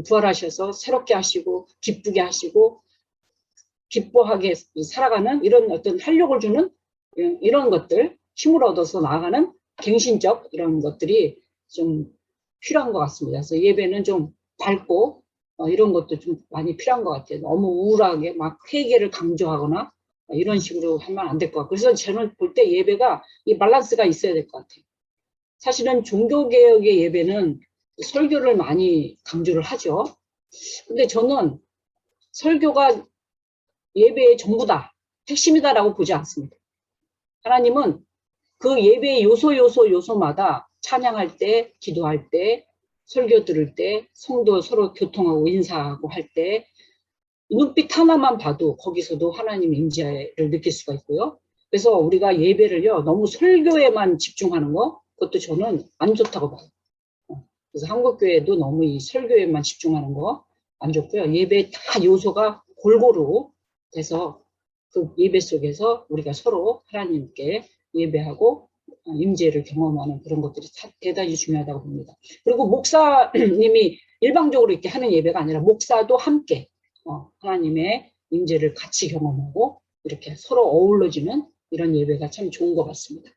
부활하셔서 새롭게 하시고 기쁘게 하시고 기뻐하게 살아가는 이런 어떤 활력을 주는 이런 것들, 힘을 얻어서 나아가는 갱신적 이런 것들이 좀 필요한 것 같습니다. 그래서 예배는 좀 밝고 이런 것도 좀 많이 필요한 것 같아요. 너무 우울하게 막 회개를 강조하거나 이런 식으로 하면 안 될 것 같고, 그래서 저는 볼 때 예배가 이 밸런스가 있어야 될 것 같아요. 사실은 종교개혁의 예배는 설교를 많이 강조를 하죠. 근데 저는 설교가 예배의 전부다, 핵심이다라고 보지 않습니다. 하나님은 그 예배의 요소마다 찬양할 때, 기도할 때, 설교 들을 때, 성도 서로 교통하고 인사하고 할 때 눈빛 하나만 봐도 거기서도 하나님의 임재를 느낄 수가 있고요. 그래서 우리가 예배를요 너무 설교에만 집중하는 거, 그것도 저는 안 좋다고 봐요. 그래서 한국교회도 너무 이 설교에만 집중하는 거 안 좋고요. 예배 다 요소가 골고루 돼서 그 예배 속에서 우리가 서로 하나님께 예배하고 임재를 경험하는 그런 것들이 대단히 중요하다고 봅니다. 그리고 목사님이 일방적으로 이렇게 하는 예배가 아니라 목사도 함께 하나님의 임재를 같이 경험하고 이렇게 서로 어우러지는 이런 예배가 참 좋은 것 같습니다.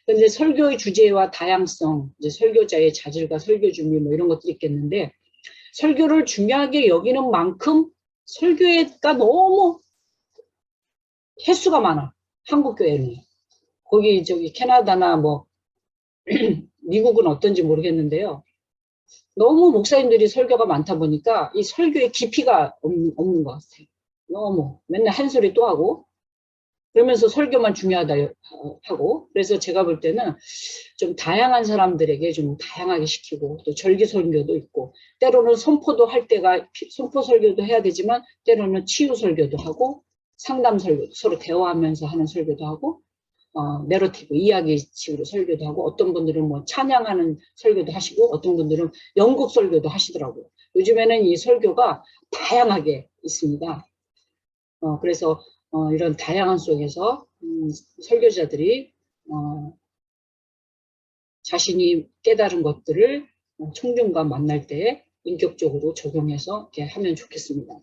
그런데 설교의 주제와 다양성, 이제 설교자의 자질과 설교 준비 뭐 이런 것들이 있겠는데, 설교를 중요하게 여기는 만큼 설교가 너무 횟수가 많아. 한국 교회는. 거기 캐나다나 뭐 미국은 어떤지 모르겠는데요. 너무 목사님들이 설교가 많다 보니까 이 설교의 깊이가 없는 것 같아요. 너무 맨날 한 소리 또 하고 그러면서 설교만 중요하다 하고, 그래서 제가 볼 때는 좀 다양한 사람들에게 좀 다양하게 시키고, 또 절기 설교도 있고, 때로는 선포도 할 때가 선포 설교도 해야 되지만 때로는 치유 설교도 하고 상담 설교도, 서로 대화하면서 하는 설교도 하고, 내러티브 이야기식으로 설교도 하고, 어떤 분들은 뭐 찬양하는 설교도 하시고, 어떤 분들은 연극 설교도 하시더라고요. 요즘에는 이 설교가 다양하게 있습니다. 그래서 이런 다양한 속에서 설교자들이 자신이 깨달은 것들을 청중과 만날 때 인격적으로 적용해서 이렇게 하면 좋겠습니다.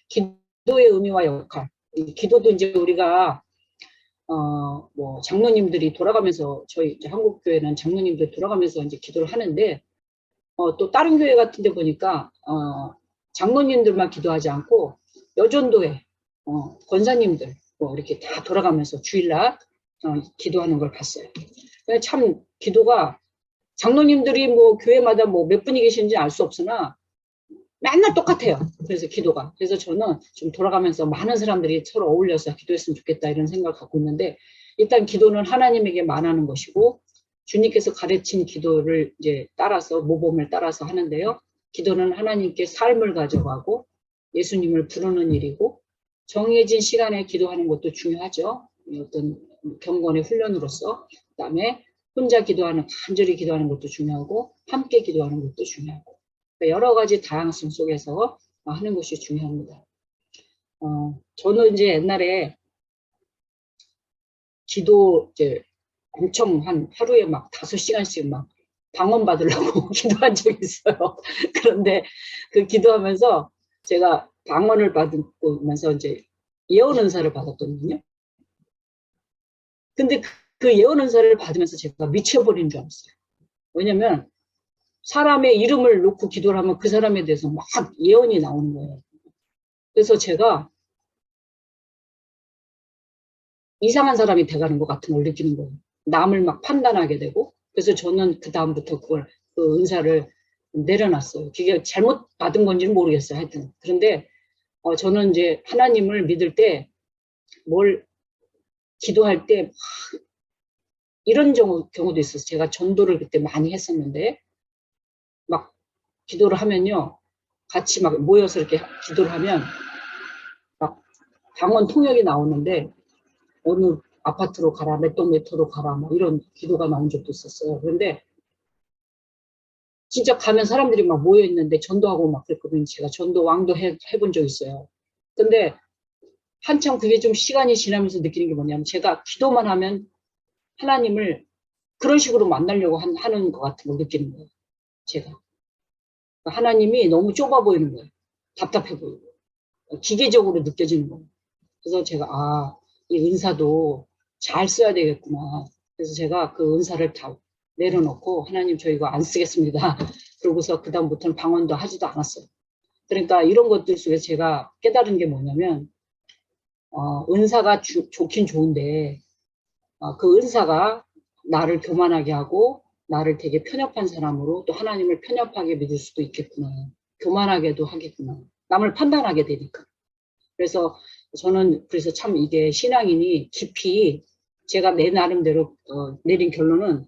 기도의 의미와 역할. 기도도 이제 우리가 뭐 장로님들이 돌아가면서, 저희 이제 한국 교회는 장로님들 돌아가면서 이제 기도를 하는데, 또 다른 교회 같은 데 보니까 장로님들만 기도하지 않고 여전도회 권사님들 뭐 이렇게 다 돌아가면서 주일날 기도하는 걸 봤어요. 참 기도가 장로님들이 뭐 교회마다 뭐 몇 분이 계시는지 알 수 없으나 맨날 똑같아요. 그래서 기도가. 그래서 저는 좀 돌아가면서 많은 사람들이 서로 어울려서 기도했으면 좋겠다 이런 생각을 갖고 있는데, 일단 기도는 하나님에게 말하는 것이고 주님께서 가르친 기도를 이제 따라서 모범을 따라서 하는데요. 기도는 하나님께 삶을 가져가고 예수님을 부르는 일이고 정해진 시간에 기도하는 것도 중요하죠. 어떤 경건의 훈련으로서. 그다음에 혼자 기도하는, 간절히 기도하는 것도 중요하고 함께 기도하는 것도 중요하고, 여러 가지 다양성 속에서 하는 것이 중요합니다. 저는 이제 옛날에 기도 이제 엄청 한 하루에 막 5시간씩 막 방언 받으려고 기도한 적이 있어요. 그런데 그 기도하면서 제가 방언을 받으면서 이제 예언 은사를 받았거든요. 근데 그 예언 은사를 받으면서 제가 미쳐버린 줄 알았어요. 왜냐면 사람의 이름을 놓고 기도를 하면 그 사람에 대해서 막 예언이 나오는 거예요. 그래서 제가 이상한 사람이 돼가는 것 같은 걸 느끼는 거예요. 남을 막 판단하게 되고. 그래서 저는 그 다음부터 그 은사를 내려놨어요. 그게 잘못 받은 건지는 모르겠어요. 하여튼. 그런데 저는 이제 하나님을 믿을 때 뭘 기도할 때 이런 경우도 있었어요. 제가 전도를 그때 많이 했었는데 막 기도를 하면요. 같이 막 모여서 이렇게 기도를 하면 막 방언 통역이 나오는데 어느 아파트로 가라, 몇 동 몇 호로 가라, 뭐 이런 기도가 나온 적도 있었어요. 그런데 진짜 가면 사람들이 막 모여 있는데 전도하고 막 그랬거든요. 제가 전도 왕도 해본 적 있어요. 근데 한참 그게 좀 시간이 지나면서 느끼는 게 뭐냐면 제가 기도만 하면 하나님을 그런 식으로 만나려고 하는 것 같은 걸 느끼는 거예요. 제가. 하나님이 너무 좁아 보이는 거예요. 답답해 보이고. 기계적으로 느껴지는 거예요. 그래서 제가 이 은사도 잘 써야 되겠구나. 그래서 제가 그 은사를 다 내려놓고 하나님 저 이거 안 쓰겠습니다. 그러고서 그 다음부터는 방언도 하지도 않았어요. 그러니까 이런 것들 속에서 제가 깨달은 게 뭐냐면 은사가 좋긴 좋은데 그 은사가 나를 교만하게 하고 나를 되게 편협한 사람으로 또 하나님을 편협하게 믿을 수도 있겠구나. 교만하게도 하겠구나. 남을 판단하게 되니까. 그래서 저는 그래서 참 이게 신앙인이 깊이 제가 내 나름대로 내린 결론은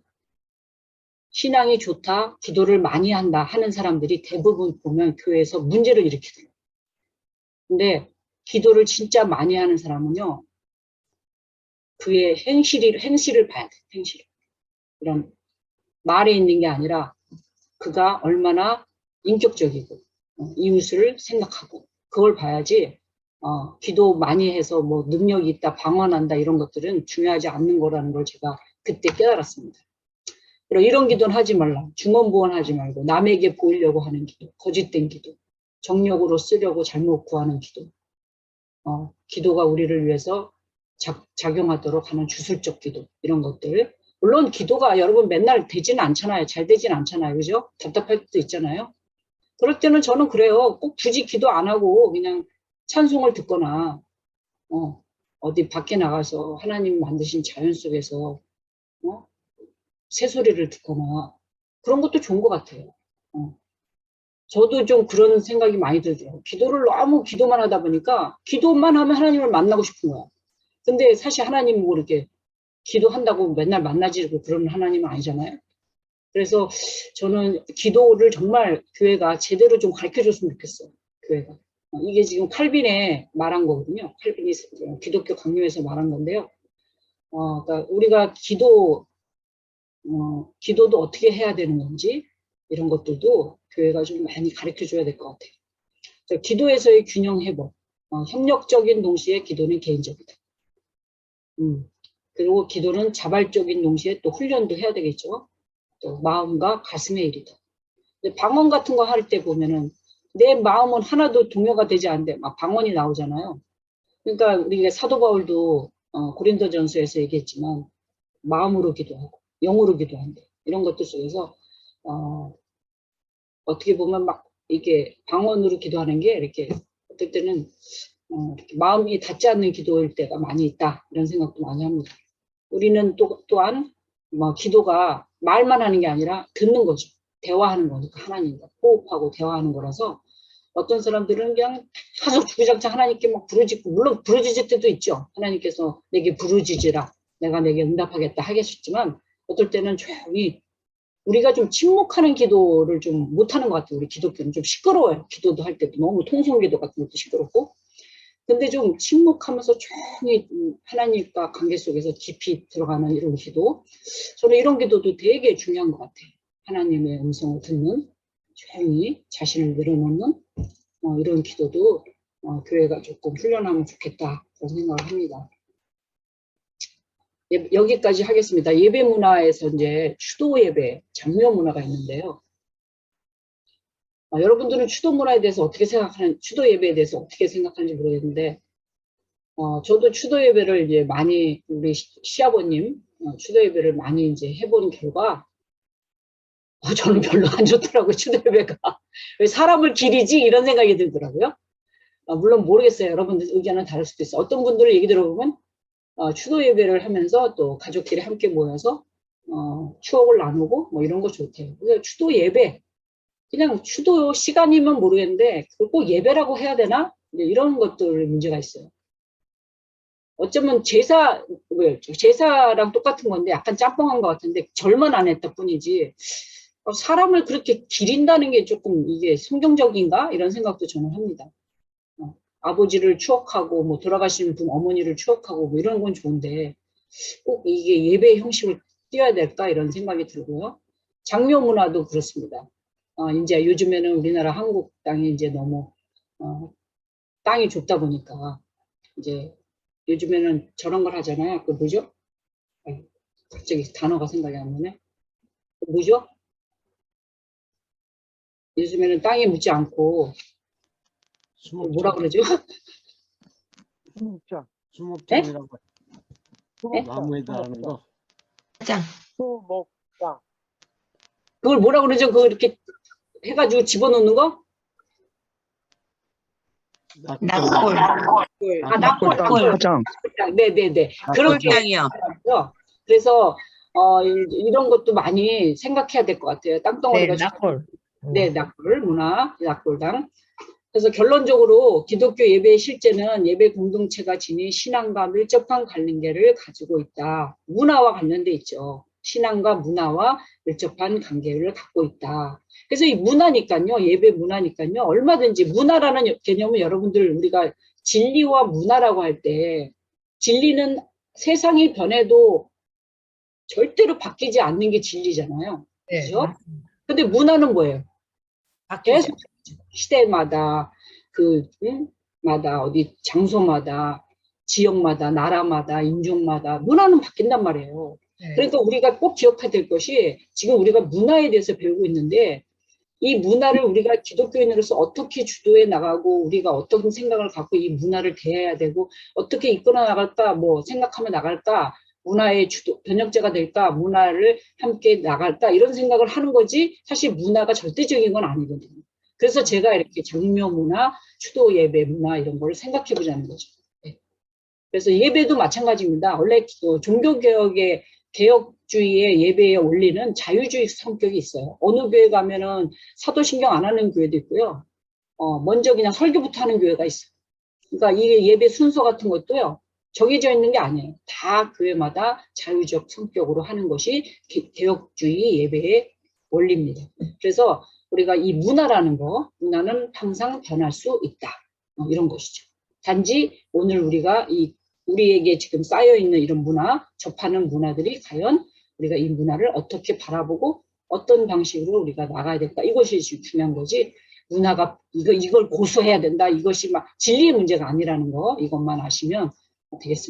신앙이 좋다, 기도를 많이 한다 하는 사람들이 대부분 보면 교회에서 문제를 일으키더라고요. 근데 기도를 진짜 많이 하는 사람은요, 그의 행실을 봐야 돼, 행실. 이런 말에 있는 게 아니라 그가 얼마나 인격적이고 이웃을 생각하고 그걸 봐야지 기도 많이 해서 뭐 능력이 있다, 방언한다 이런 것들은 중요하지 않는 거라는 걸 제가 그때 깨달았습니다. 그리고 이런 기도는 하지 말라. 중언부언하지 말고 남에게 보이려고 하는 기도, 거짓된 기도, 정력으로 쓰려고 잘못 구하는 기도. 기도가 우리를 위해서 작용하도록 하는 주술적 기도 이런 것들. 물론 기도가 여러분 맨날 되지는 않잖아요. 잘 되지는 않잖아요. 그죠? 답답할 때도 있잖아요. 그럴 때는 저는 그래요. 꼭 굳이 기도 안 하고 그냥 찬송을 듣거나 어디 밖에 나가서 하나님 만드신 자연 속에서 새소리를 듣거나 그런 것도 좋은 것 같아요. 저도 좀 그런 생각이 많이 들더라고요. 기도를 너무 기도만 하다 보니까 기도만 하면 하나님을 만나고 싶은 거야. 근데 사실 하나님 뭐 이렇게 기도한다고 맨날 만나지고 그런 하나님은 아니잖아요. 그래서 저는 기도를 정말 교회가 제대로 좀 가르쳐 줬으면 좋겠어요. 교회가. 이게 지금 칼빈에 말한 거거든요. 칼빈이 기독교 강요에서 말한 건데요. 그러니까 우리가 기도도 어떻게 해야 되는 건지 이런 것들도 교회가 좀 많이 가르쳐 줘야 될 것 같아요. 기도에서의 균형 회복. 협력적인 동시에 기도는 개인적이다. 그리고 기도는 자발적인 동시에 또 훈련도 해야 되겠죠. 또 마음과 가슴의 일이다. 방언 같은 거 할 때 보면은 내 마음은 하나도 동요가 되지 않는데 막 방언이 나오잖아요. 그러니까 우리가 사도 바울도 고린도전서에서 얘기했지만 마음으로 기도하고 영으로 기도한대. 이런 것들 속에서 어떻게 보면 막 이게 방언으로 기도하는 게 이렇게 어떨 때는 이렇게 마음이 닿지 않는 기도일 때가 많이 있다. 이런 생각도 많이 합니다. 우리는 또한 뭐 기도가 말만 하는 게 아니라 듣는 거죠. 대화하는 거니까 하나님과 호흡하고 대화하는 거라서 어떤 사람들은 그냥 계속 주구장창 하나님께 막 부르짖고, 물론 부르짖을 때도 있죠. 하나님께서 내게 부르짖으라, 내가 내게 응답하겠다 하겠지만 어떨 때는 조용히 우리가 좀 침묵하는 기도를 좀 못하는 것 같아요. 우리 기독교는 좀 시끄러워요. 기도도 할 때도 너무 통성기도 같은 것도 시끄럽고. 근데 좀 침묵하면서 조용히 하나님과 관계 속에서 깊이 들어가는 이런 기도, 저는 이런 기도도 되게 중요한 것 같아요. 하나님의 음성을 듣는, 조용히 자신을 내려놓는 이런 기도도 교회가 조금 훈련하면 좋겠다 그런 생각을 합니다. 여기까지 하겠습니다. 예배 문화에서 이제 추도 예배, 장묘 문화가 있는데요. 여러분들은 추도 문화에 대해서 어떻게 생각하는, 추도 예배에 대해서 어떻게 생각하는지 모르겠는데, 저도 추도 예배를 이제 많이, 우리 시아버님, 추도 예배를 많이 이제 해본 결과, 저는 별로 안 좋더라고요, 추도 예배가. 왜 사람을 기리지? 이런 생각이 들더라고요. 물론 모르겠어요. 여러분들 의견은 다를 수도 있어요. 어떤 분들을 얘기 들어보면, 추도 예배를 하면서 또 가족끼리 함께 모여서, 추억을 나누고, 뭐 이런 거 좋대요. 그래서 추도 예배, 그냥 추도 시간이면 모르겠는데, 그걸 꼭 예배라고 해야 되나? 이런 것들 문제가 있어요. 어쩌면 제사랑 똑같은 건데 약간 짬뽕한 것 같은데 절만 안 했다 뿐이지 사람을 그렇게 기린다는 게 조금 이게 성경적인가? 이런 생각도 저는 합니다. 아버지를 추억하고 뭐 돌아가신 분 어머니를 추억하고 뭐 이런 건 좋은데 꼭 이게 예배 형식을 띄어야 될까? 이런 생각이 들고요. 장묘 문화도 그렇습니다. 이제 요즘에는 우리나라 한국 땅이 이제 너무 땅이 좁다 보니까 이제 요즘에는 저런 걸 하잖아요. 그 뭐죠? 갑자기 단어가 생각이 안 나네. 뭐죠? 요즘에는 땅에 묻지 않고 뭐라 그러죠? 수목장. 네? 수목장이라고. 네? 나무에다 하는 거. 장. 수목장. 그걸 뭐라 그러죠? 그거 이렇게 해가지고 집어넣는 거? 낙골. 낙골. 화장. 네네네. 그렇게 낙골장이요. 하죠. 그래서 이런 것도 많이 생각해야 될 것 같아요. 땅덩어리가 낙골. 네, 낙골 문화, 낙골당. 그래서 결론적으로 기독교 예배의 실제는 예배 공동체가 지닌 신앙과 밀접한 관계를 가지고 있다. 문화와 관련돼 있죠. 신앙과 문화와 밀접한 관계를 갖고 있다. 그래서 이 문화니까요, 예배 문화니까요, 얼마든지 문화라는 개념은 여러분들 우리가 진리와 문화라고 할 때 진리는 세상이 변해도 절대로 바뀌지 않는 게 진리잖아요. 그죠? 근데 문화는 뭐예요? 계속 시대마다 마다 어디 장소마다 지역마다 나라마다 인종마다 문화는 바뀐단 말이에요. 그러니까 우리가 꼭 기억해야 될 것이 지금 우리가 문화에 대해서 배우고 있는데 이 문화를 우리가 기독교인으로서 어떻게 주도해 나가고 우리가 어떤 생각을 갖고 이 문화를 대해야 되고 어떻게 이끌어 나갈까 뭐 생각하며 나갈까 문화의 주도 변혁자가 될까 문화를 함께 나갈까 이런 생각을 하는 거지 사실 문화가 절대적인 건 아니거든요. 그래서 제가 이렇게 장묘 문화, 추도 예배 문화 이런 걸 생각해 보자는 거죠. 네. 그래서 예배도 마찬가지입니다. 원래 종교개혁의 개혁주의의 예배의 원리는 자유주의 성격이 있어요. 어느 교회 가면은 사도신경 안 하는 교회도 있고요. 먼저 그냥 설교부터 하는 교회가 있어요. 그러니까 이 예배 순서 같은 것도요. 정해져 있는 게 아니에요. 다 교회마다 자유적 성격으로 하는 것이 개혁주의 예배의 원리입니다. 그래서 우리가 이 문화라는 거, 문화는 항상 변할 수 있다. 이런 것이죠. 단지 오늘 우리가 우리에게 지금 쌓여있는 이런 문화, 접하는 문화들이 과연 우리가 이 문화를 어떻게 바라보고 어떤 방식으로 우리가 나가야 될까. 이것이 중요한 거지. 문화가 이걸 고수해야 된다. 이것이 막 진리의 문제가 아니라는 거, 이것만 아시면 되겠습니다.